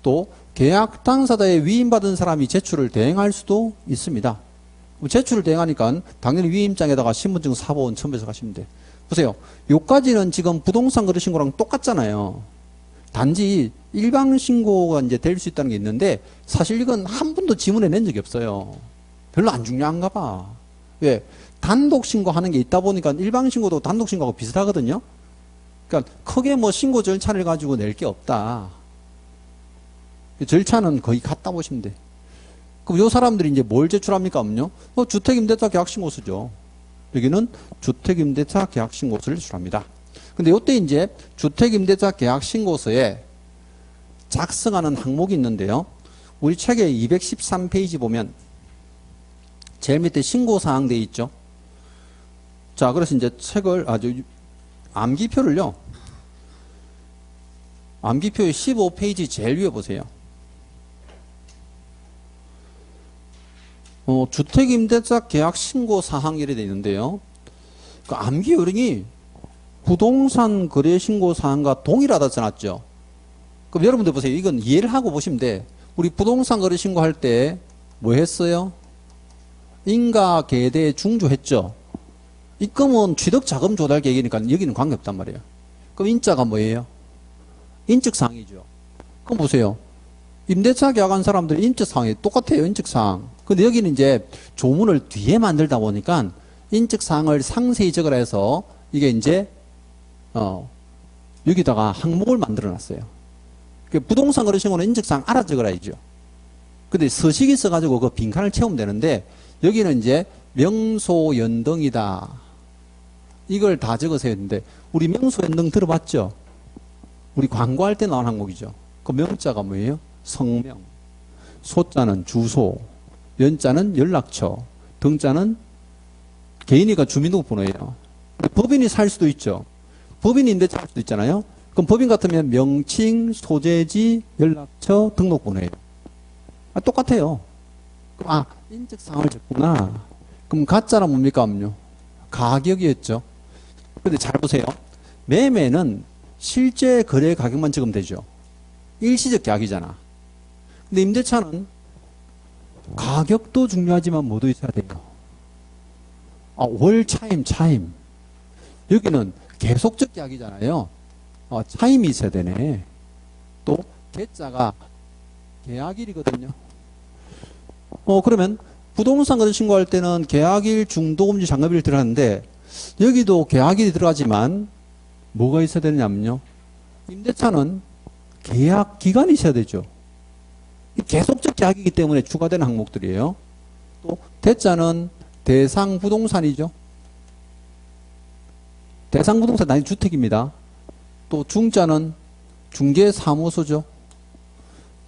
또 계약 당사자에 위임받은 사람이 제출을 대행할 수도 있습니다. 제출을 대행하니까 당연히 위임장에다가 신분증 사본 첨부해서 가시면 돼. 보세요. 요까지는 지금 부동산 거래 신고랑 똑같잖아요. 단지 일방 신고가 이제 될 수 있다는 게 있는데 사실 이건 한 번도 지문에 낸 적이 없어요. 별로 안 중요한가 봐. 왜? 단독 신고하는 게 있다 보니까 일방 신고도 단독 신고하고 비슷하거든요. 그러니까 크게 뭐 신고 절차를 가지고 낼 게 없다. 절차는 거의 같다 보시면 돼. 그럼 요 사람들이 이제 뭘 제출합니까? 하면요. 주택임대차 계약신고서죠. 여기는 주택임대차 계약신고서를 제출합니다. 근데 요때 이제 주택임대차 계약신고서에 작성하는 항목이 있는데요. 우리 책의 213페이지 보면 제일 밑에 신고사항 돼 있죠. 자, 그래서 이제 책을 암기표를요. 암기표의 15페이지 제일 위에 보세요. 주택임대차 계약신고사항 이래 돼 있는데요. 그 암기 요령이 부동산 거래신고사항과 동일하다 써놨죠. 그럼 여러분들 보세요. 이건 이해를 하고 보시면 돼. 우리 부동산 거래신고할 때 뭐 했어요? 인가 계대 중조했죠. 입금은 취득자금 조달 계획이니까 여기는 관계없단 말이에요. 그럼 인자가 뭐예요? 인적사항이죠. 그럼 보세요. 임대차 계약한 사람들이 인적사항이 똑같아요. 인적사항. 근데 여기는 이제 조문을 뒤에 만들다 보니까 인적사항을 상세히 적으라 해서 이게 이제 여기다가 항목을 만들어 놨어요. 부동산 거래신고는 인적사항 알아 적어라야죠. 근데 서식이 써가지고 그 빈칸을 채우면 되는데 여기는 이제 명소 연등이다. 이걸 다 적으세요 했는데 우리 명소 연등 들어봤죠? 우리 광고할 때 나온 항목이죠. 그 명자가 뭐예요? 성명. 소자는 주소. 연자는 연락처. 등자는 개인이니까 주민등록번호예요. 법인이 살 수도 있죠. 법인이 임대차 할 수도 있잖아요. 그럼 법인 같으면 명칭, 소재지, 연락처, 등록번호예요. 똑같아요. 인적사항을 적구나. 그럼 가짜는 뭡니까? 가격이었죠. 근데 잘 보세요. 매매는 실제 거래 가격만 적으면 되죠. 일시적 계약이잖아. 근데 임대차는 가격도 중요하지만 뭐도 있어야 돼요. 월 차임. 여기는 계속적 계약이잖아요. 차임이 있어야 되네. 또 계자가 계약일이거든요. 그러면 부동산 거래 신고할 때는 계약일, 중도금지, 잔금일 들어가는데 여기도 계약일이 들어가지만 뭐가 있어야 되느냐면요. 임대차는 계약 기간이 있어야 되죠. 계속적 계약이기 때문에 추가되는 항목들이에요. 또 대자는 대상 부동산이죠. 대상 부동산 단위 주택입니다. 또 중자는 중개사무소죠.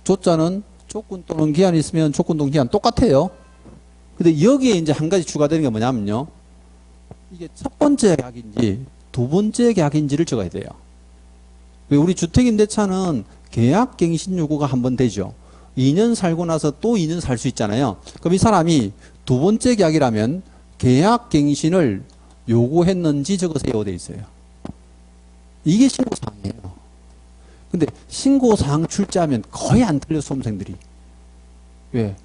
조자는 조건 또는 기한이 있으면 조건 또는 기한 똑같아요. 근데 여기에 이제 한 가지 추가되는 게 뭐냐면요. 이게 첫 번째 계약인지 두 번째 계약인지를 적어야 돼요. 우리 주택임대차는 계약갱신 요구가 한 번 되죠. 2년 살고 나서 또 2년 살 수 있잖아요. 그럼 이 사람이 두 번째 계약이라면 계약갱신을 요구했는지 적으세요 돼 있어요. 이게 신고사항이에요. 근데 신고사항 출제하면 거의 안 틀려 수험생들이. 왜?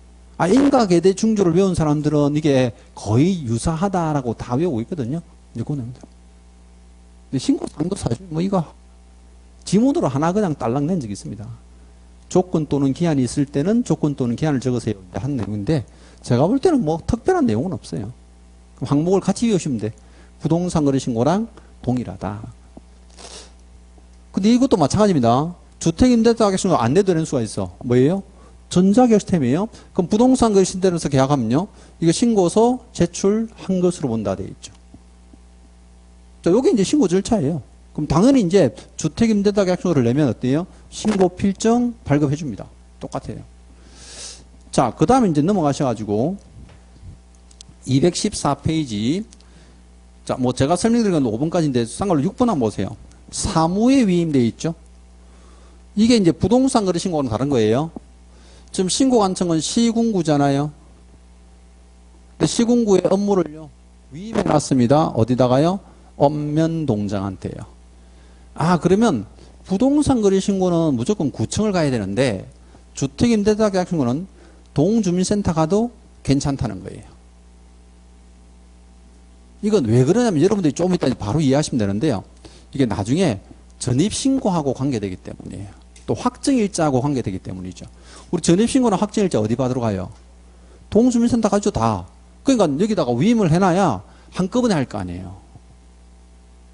인가계대 중조를 외운 사람들은 이게 거의 유사하다라고 다 외우고 있거든요. 이제 그거는. 근데 신고사항도 사실 이거 지문으로 하나 그냥 딸랑 낸 적이 있습니다. 조건 또는 기한이 있을 때는 조건 또는 기한을 적으세요. 한 내용인데 제가 볼 때는 뭐 특별한 내용은 없어요. 그럼 항목을 같이 외우시면 돼. 부동산 거래 신고랑 동일하다. 근데 이것도 마찬가지입니다. 주택임대차 계약신고 안 내도되는 수가 있어. 뭐예요? 전자계약 시스템이에요. 그럼 부동산 거래 신고에서 계약하면요. 이거 신고서 제출한 것으로 본다 돼 있죠. 자, 요게 이제 신고 절차예요. 그럼 당연히 이제 주택임대차 계약신고를 내면 어때요? 신고 필정 발급해 줍니다. 똑같아요. 자, 그 다음에 이제 넘어가셔가지고 214페이지. 자, 뭐 제가 설명드린 건 5번까지인데 쌍걸로 6번 한번 보세요. 사무에 위임되어 있죠. 이게 이제 부동산 거래 신고는 다른 거예요. 지금 신고 관청은 시군구잖아요. 근데 시군구의 업무를요 위임해 놨습니다. 어디다가요? 읍면동장한테요. 그러면 부동산 거래 신고는 무조건 구청을 가야 되는데 주택임대차 계약 신고는 동주민센터 가도 괜찮다는 거예요. 이건 왜 그러냐면 여러분들이 좀 이따 바로 이해하시면 되는데요. 이게 나중에 전입신고하고 관계되기 때문이에요. 또 확정일자하고 관계되기 때문이죠. 우리 전입신고나 확정일자 어디 받으러 가요? 동주민센터 가죠, 다. 그러니까 여기다가 위임을 해놔야 한꺼번에 할 거 아니에요.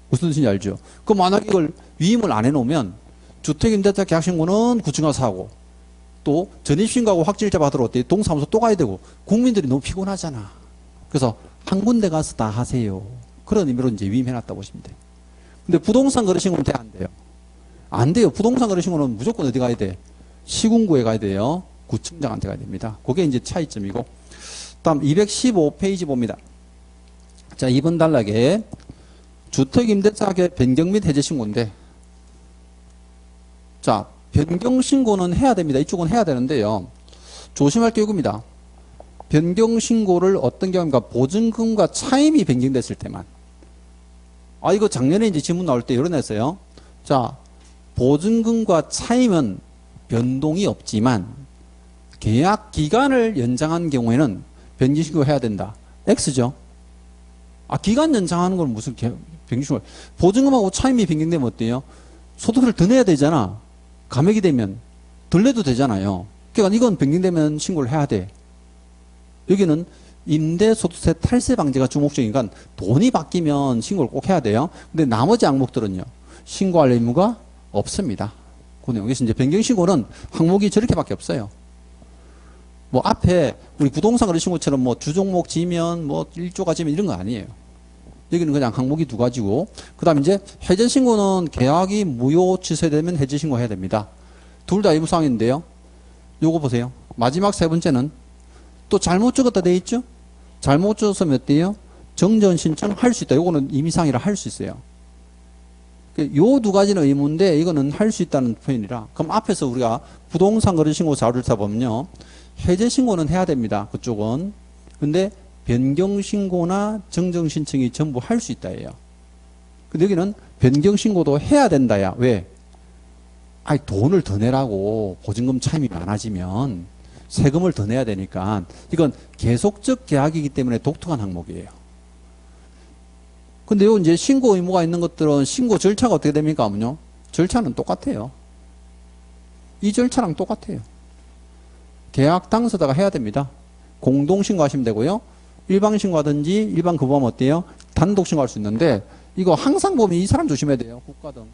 무슨 뜻인지 알죠? 그럼 만약 이걸 위임을 안 해놓으면 주택임대차 계약신고는 구청 가서 하고 또 전입신고하고 확정일자 받으러 어때? 동사무소 또 가야 되고 국민들이 너무 피곤하잖아. 그래서 한 군데 가서 다 하세요. 그런 의미로 이제 위임해놨다고 보시면 돼요. 근데 부동산 거래신고는 돼, 안 돼요? 안 돼요. 부동산 거래신고는 무조건 어디 가야 돼? 시군구에 가야 돼요. 구청장한테 가야 됩니다. 그게 이제 차이점이고. 다음 215페이지 봅니다. 자, 2번 단락에 주택임대차 변경 및 해제 신고인데, 자, 변경 신고는 해야 됩니다. 이쪽은 해야 되는데요. 조심할 게 이겁니다. 변경 신고를 어떤 경우입니까? 보증금과 차임이 변경됐을 때만. 아, 이거 작년에 이제 질문 나올 때 열어냈어요. 자, 보증금과 차임은 변동이 없지만 계약 기간을 연장한 경우에는 변경 신고 해야 된다. X죠. 아, 기간 연장하는 건 무슨 변경 신고? 보증금하고 차임이 변경되면 어때요? 소득세를 더 내야 되잖아. 감액이 되면 덜 내도 되잖아요. 그러니까 이건 변경되면 신고를 해야 돼. 여기는 임대소득세 탈세 방지가 주목적이니까 돈이 바뀌면 신고를 꼭 해야 돼요. 근데 나머지 항목들은요, 신고할 의무가 없습니다. 여기서 이제 변경신고는 항목이 저렇게밖에 없어요. 뭐 앞에 우리 부동산 거래신고처럼 뭐 주종목 지면 뭐 일조가 지면 이런 거 아니에요. 여기는 그냥 항목이 두 가지고, 그 다음에 이제 해제신고는 계약이 무효 취소되면 해제신고 해야 됩니다. 둘 다 의무사항인데요. 요거 보세요. 마지막 세 번째는 또 잘못 적었다 돼 있죠? 잘못 적어서 몇 대요? 정전 신청 할 수 있다. 요거는 임의사항이라 할 수 있어요. 요 두 가지는 의무인데 이거는 할 수 있다는 표현이라. 그럼 앞에서 우리가 부동산 거래신고 자료를 찾아보면요, 해제신고는 해야 됩니다. 그쪽은. 근데 변경신고나 정정신청이 전부 할 수 있다예요. 근데 여기는 변경신고도 해야 된다야. 왜? 아니, 돈을 더 내라고 보증금 차임이 많아지면 세금을 더 내야 되니까. 이건 계속적 계약이기 때문에 독특한 항목이에요. 근데 요 이제 신고 의무가 있는 것들은 신고 절차가 어떻게 됩니까? 하면요, 절차는 똑같아요. 이 절차랑 똑같아요. 계약 당사자가 해야 됩니다. 공동 신고하시면 되고요. 일방 신고하든지 일방 거부하면 어때요? 단독 신고할 수 있는데, 이거 항상 보면 이 사람 조심해야 돼요. 국가등.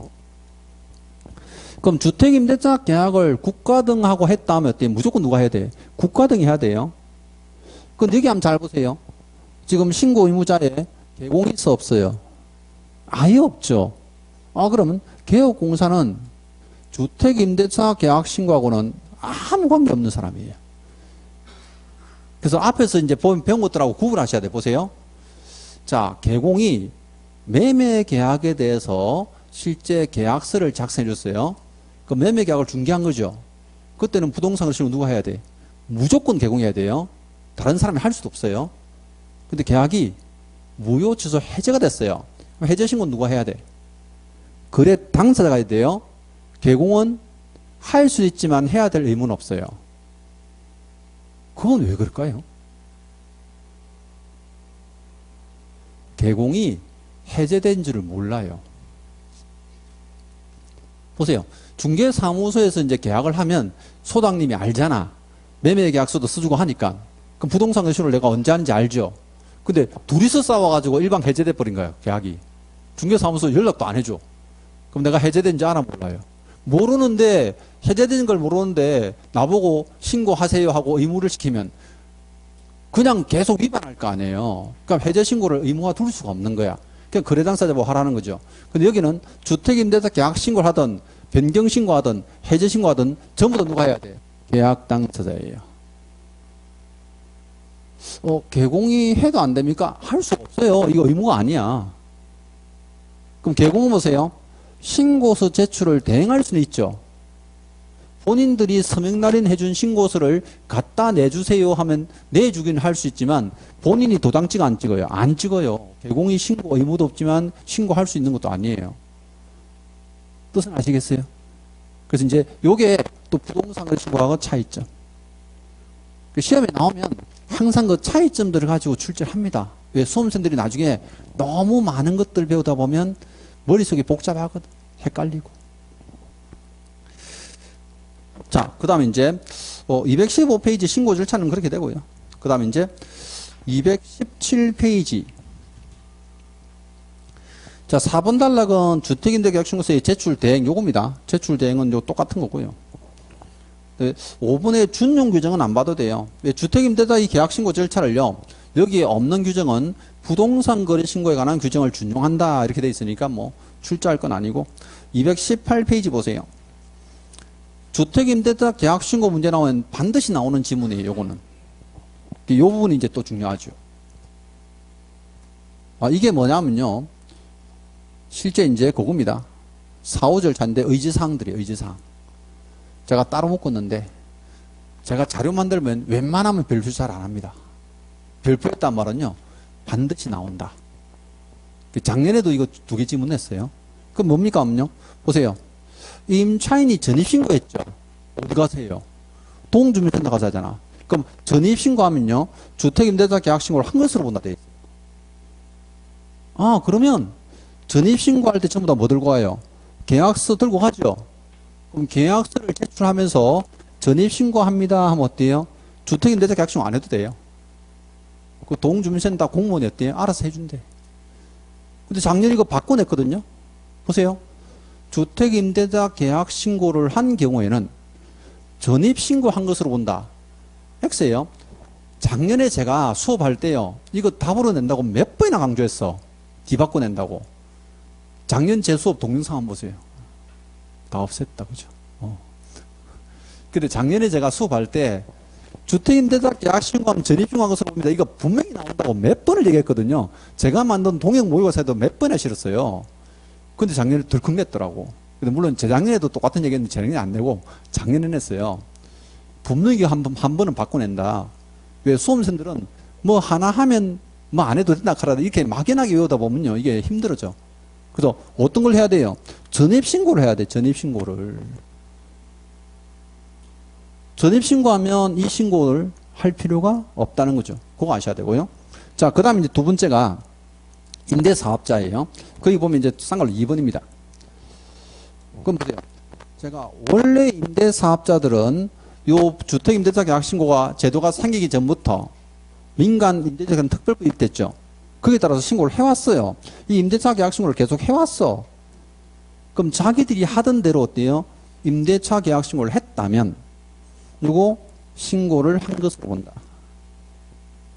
그럼 주택임대차 계약을 국가등하고 했다 하면 어때요? 무조건 누가 해야 돼? 국가등이 해야 돼요. 근데 여기 한번 잘 보세요. 지금 신고 의무자에 개공이 있어 없어요? 아예 없죠. 아, 그러면 개업공사는 주택임대차 계약 신고하고는 아무 관계 없는 사람이에요. 그래서 앞에서 이제 배운 것들하고 구분하셔야 돼. 보세요. 자, 개공이 매매 계약에 대해서 실제 계약서를 작성해 줬어요. 그 매매 계약을 중개한 거죠. 그때는 부동산 거래신고 누가 해야 돼? 무조건 개공해야 돼요. 다른 사람이 할 수도 없어요. 근데 계약이 무효 취소 해제가 됐어요. 그럼 해제 신고는 누가 해야 돼? 거래 당사자가 해야 돼요. 개공은 할 수 있지만 해야 될 의무는 없어요. 그건 왜 그럴까요? 개공이 해제된 줄을 몰라요. 보세요. 중개사무소에서 이제 계약을 하면 소장님이 알잖아. 매매계약서도 써주고 하니까. 그럼 부동산 거래신고를 내가 언제 하는지 알죠? 근데 둘이서 싸워가지고 일방 해제돼 버린 거예요. 계약이. 중개사무소 연락도 안 해줘. 그럼 내가 해제된지 알아 몰라요? 모르는데, 해제된 걸 모르는데 나보고 신고하세요 하고 의무를 시키면 그냥 계속 위반할 거 아니에요. 그러니까 해제 신고를 의무화 둘 수가 없는 거야. 그냥 거래 당사자 뭐 하라는 거죠. 근데 여기는 주택임대차 계약 신고를 하든 변경 신고하든 해제 신고하든 전부 다 누가 해야 돼? 계약 당사자예요. 개공이 해도 안 됩니까? 할 수 없어요. 이거 의무가 아니야. 그럼 개공은 보세요. 신고서 제출을 대행할 수는 있죠. 본인들이 서명 날인 해준 신고서를 갖다 내주세요 하면 내주긴 할 수 있지만 본인이 도장 찍어 안 찍어요? 안 찍어요. 개공이 신고 의무도 없지만 신고할 수 있는 것도 아니에요. 뜻은 아시겠어요? 그래서 이제 요게 또 부동산을 신고하고 차이점. 시험에 나오면 항상 그 차이점들을 가지고 출제를 합니다. 왜 수험생들이 나중에 너무 많은 것들 배우다 보면 머릿속이 복잡하거든. 헷갈리고. 자, 그 다음에 이제 215페이지 신고 절차는 그렇게 되고요. 그 다음에 이제 217페이지. 자, 4번 단락은 주택임대계약신고서의 제출대행 요겁니다. 제출대행은 요 똑같은 거고요. 5번의 준용 규정은 안 봐도 돼요. 주택임대자 이 계약신고 절차를요, 여기에 없는 규정은 부동산 거래 신고에 관한 규정을 준용한다 이렇게 돼 있으니까 뭐 출제할 건 아니고. 218페이지 보세요. 주택임대자 계약신고 문제 나오면 반드시 나오는 지문이에요. 요거는 이 부분이 이제 또 중요하죠. 이게 뭐냐면요, 실제 이제 그겁니다. 4, 5절차인데 의지사항들이에요. 의지사항. 제가 따로 묶었는데 제가 자료 만들면 웬만하면 별표 잘 안 합니다. 별표했단 말은요, 반드시 나온다. 작년에도 이거 2개 지문냈어요. 그럼 뭡니까? 하면요, 보세요. 임차인이 전입신고했죠. 어디 가세요? 동주민센터 가서 하잖아. 그럼 전입신고하면요, 주택임대차 계약신고를 한 것으로 본다 돼 있어요. 그러면 전입신고할 때 전부 다 뭐 들고 와요? 계약서 들고 가죠. 그럼 계약서를 제출하면서 전입신고합니다 하면 어때요? 주택임대차 계약신고 안 해도 돼요. 그 동주민센터 공무원이 어때요? 알아서 해준대. 근데 작년에 이거 바꿔냈거든요. 보세요. 주택임대차 계약신고를 한 경우에는 전입신고한 것으로 본다. X예요. 작년에 제가 수업할 때요, 이거 답으로 낸다고 몇 번이나 강조했어. D 바꿔낸다고. 작년 제 수업 동영상 한번 보세요. 다 없앴다, 그죠? 근데 작년에 제가 수업할 때 주택임대차 계약신고하면 전입신고한 것으로 봅니다. 이거 분명히 나온다고 몇 번을 얘기했거든요. 제가 만든 동영 모의고사에도 몇 번이나 실었어요. 근데 작년에 덜컥 냈더라고. 근데 물론 재작년에도 똑같은 얘기했는데 재작년에 안 내고 작년에 냈어요. 분명히 한 번은 바꿔낸다. 왜 수험생들은 뭐 하나 하면 뭐 안 해도 된다 하라 이렇게 막연하게 외우다 보면요, 이게 힘들어져. 그래서 어떤 걸 해야 돼요? 전입신고를 해야 돼. 전입신고를. 전입신고하면 이 신고를 할 필요가 없다는 거죠. 그거 아셔야 되고요. 자, 그 다음에 이제 두 번째가 임대사업자예요. 거기 보면 이제 쌍괄로 2번입니다. 그럼 보세요. 제가 원래 임대사업자들은 요 주택임대차 계약신고가 제도가 생기기 전부터 민간 임대차는 특별법 입됐죠. 거기에 따라서 신고를 해왔어요. 이 임대차 계약신고를 계속 해왔어. 그럼 자기들이 하던 대로 어때요? 임대차 계약신고를 했다면 요거 신고를 한 것으로 본다.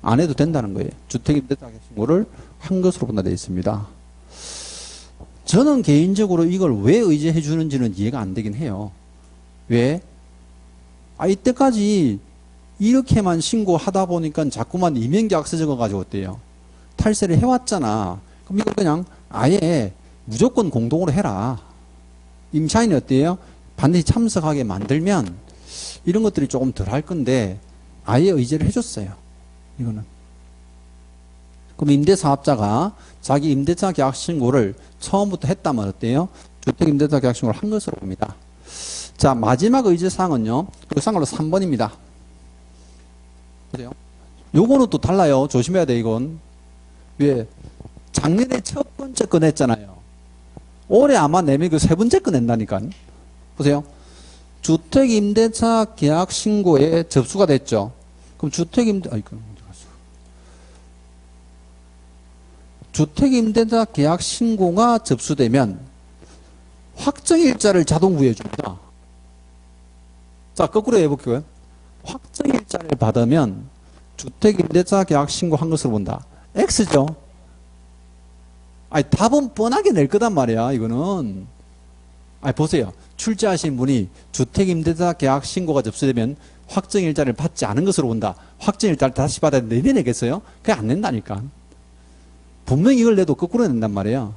안 해도 된다는 거예요. 주택임대차 계약신고를 한 것으로 본다 되어 있습니다. 저는 개인적으로 이걸 왜 의지해 주는지는 이해가 안 되긴 해요. 왜? 이때까지 이렇게만 신고하다 보니까 자꾸만 임행계약서 적어가지고 어때요? 탈세를 해왔잖아. 그럼 이걸 그냥 아예 무조건 공동으로 해라. 임차인이 어때요? 반드시 참석하게 만들면 이런 것들이 조금 덜 할 건데 아예 의지를 해줬어요. 이거는. 그럼 임대사업자가 자기 임대차 계약 신고를 처음부터 했다면 어때요? 주택임대차 계약 신고를 한 것으로 봅니다. 자, 마지막 의지사항은요, 그 쌍괄로 3번입니다. 보세요. 요거는 또 달라요. 조심해야 돼, 이건. 왜? 작년에 첫 번째 거 냈잖아요. 올해 아마 내면 그 세 번째 거 낸다니까. 보세요. 주택임대차 계약 신고에 접수가 됐죠. 그럼 주택임대차 계약 신고가 접수되면 확정일자를 자동 부여해 줍니다. 자, 거꾸로 해볼게요. 확정일자를 받으면 주택임대차 계약 신고한 것으로 본다. X죠. 답은 뻔하게 낼 거단 말이야, 이거는. 보세요. 출제하신 분이 주택임대차 계약 신고가 접수되면 확정일자를 받지 않은 것으로 본다. 확정일자를 다시 받아야 내내 내겠어요? 그냥 안 낸다니까. 분명히 이걸 내도 거꾸로 낸단 말이에요.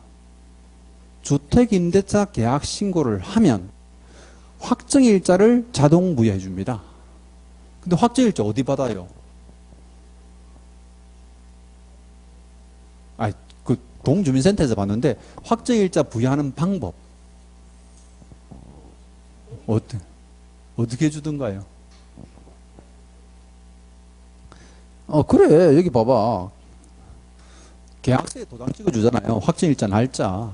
주택임대차 계약 신고를 하면 확정일자를 자동 부여해 줍니다. 근데 확정일자 어디 받아요? 그 동주민센터에서 봤는데 확정일자 부여하는 방법 어떻게 해주던가요? 그래, 여기 봐봐. 계약서에 도장 찍어주잖아요. 확정일자, 날짜.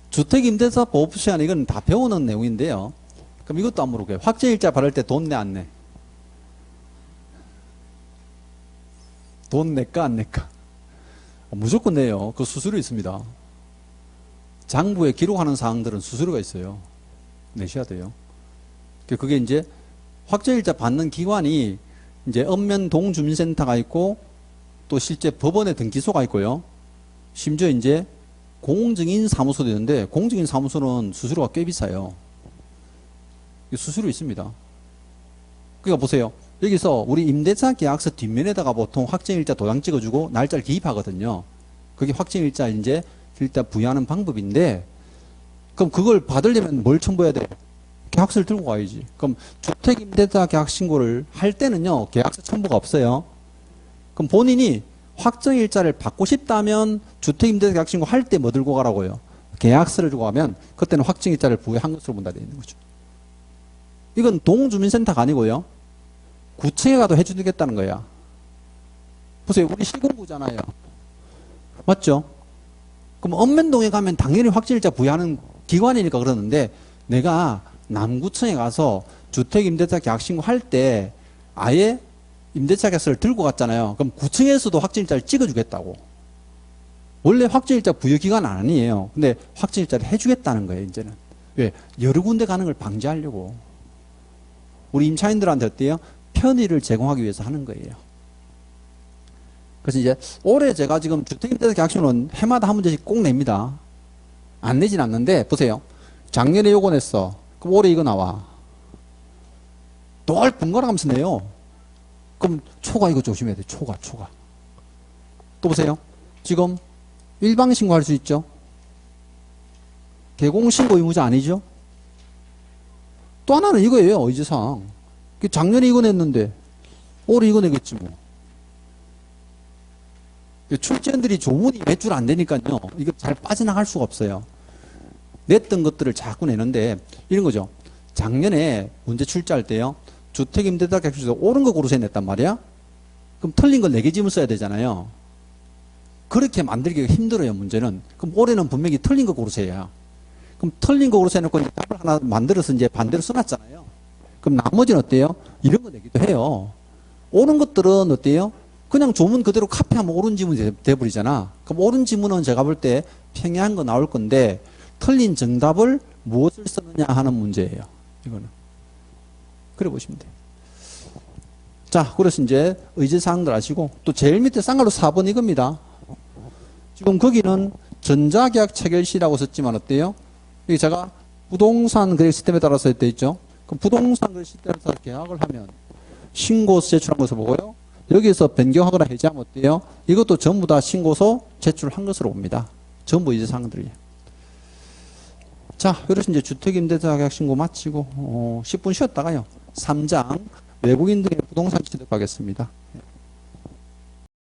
주택임대차 보호부 시한 이건 다 배우는 내용인데요. 그럼 이것도 안 물어볼게요. 확정일자 받을 때 돈 내, 안 내? 돈 낼까, 안 낼까? 무조건 내요. 그 수수료 있습니다. 장부에 기록하는 사항들은 수수료가 있어요. 내셔야 돼요. 그게 이제 확정일자 받는 기관이 이제 읍면동주민센터가 있고 또 실제 법원에 등기소가 있고요. 심지어 이제 공증인 사무소도 있는데 공증인 사무소는 수수료가 꽤 비싸요. 수수료 있습니다. 그러니까 보세요. 여기서 우리 임대차 계약서 뒷면에다가 보통 확정일자 도장 찍어주고 날짜를 기입하거든요. 그게 확정일자 이제 일단 부여하는 방법인데 그럼 그걸 받으려면 뭘 첨부해야 돼요? 계약서를 들고 가야지. 그럼 주택임대차 계약신고를 할 때는요. 계약서 첨부가 없어요. 그럼 본인이 확정일자를 받고 싶다면 주택임대차 계약신고 할 때 뭐 들고 가라고요? 계약서를 들고 가면 그때는 확정일자를 부여한 것으로 본다 되어 있는 거죠. 이건 동주민센터가 아니고요. 구청에 가도 해주겠다는 거야. 보세요. 우리 시공구잖아요. 맞죠? 그럼 읍면동에 가면 당연히 확정일자 부여하는 기관이니까 그러는데 내가 남구청에 가서 주택임대차 계약신고 할 때 아예 임대차 계약서를 들고 갔잖아요. 그럼 구청에서도 확정일자를 찍어주겠다고. 원래 확정일자 부여 기간 아니에요. 근데 확정일자를 해주겠다는 거예요. 이제는. 왜? 여러 군데 가는 걸 방지하려고. 우리 임차인들한테 어때요? 편의를 제공하기 위해서 하는 거예요. 그래서 이제 올해 제가 지금 주택임대차 계약신고는 해마다 한 문제씩 꼭 냅니다. 안 내진 않는데 보세요. 작년에 요거 냈어. 그럼 올해 이거 나와. 또 번갈아 가면서 내요. 그럼 초과 이거 조심해야 돼. 초과. 또 보세요. 지금 일방신고 할 수 있죠. 개공신고 의무자 아니죠. 또 하나는 이거예요. 의제사항. 작년에 이거 냈는데 올해 이거 내겠지 뭐. 출제원들이 조문이 몇 줄 안 되니까요. 이거 잘 빠져나갈 수가 없어요. 냈던 것들을 자꾸 내는데 이런 거죠. 작년에 문제 출제할 때요. 주택임대차 계약서에서 옳은 거 고르서 냈단 말이야. 그럼 틀린 걸 4개 지문 써야 되잖아요. 그렇게 만들기가 힘들어요. 문제는. 그럼 올해는 분명히 틀린 거 고르서 해야. 그럼 틀린 거 고르서 해놓고 답을 하나 만들어서 이제 반대로 써놨잖아요. 그럼 나머지는 어때요? 이런 거 내기도 해요. 옳은 것들은 어때요? 그냥 조문 그대로 카피하면 옳은 지문이 돼버리잖아. 그럼 옳은 지문은 제가 볼 때 평이한 거 나올 건데 틀린 정답을 무엇을 쓰느냐 하는 문제예요. 이거는. 그래 보시면 돼요. 자, 그래서 이제 의제사항들 아시고 또 제일 밑에 쌍괄로 4번 이겁니다. 지금 거기는 전자계약 체결시라고 썼지만 어때요? 여기 제가 부동산 거래 시스템에 따라서 했대 있죠. 그럼 부동산 거래 시스템에 따라서 계약을 하면 신고서 제출한 것을 보고요. 여기서 변경하거나 해지하면 어때요? 이것도 전부 다 신고서 제출한 것으로 봅니다. 전부 의제사항들이에요. 자, 그래서 이제 주택임대차 계약 신고 마치고 10분 쉬었다가요. 3장 외국인 등의 부동산 취득하겠습니다.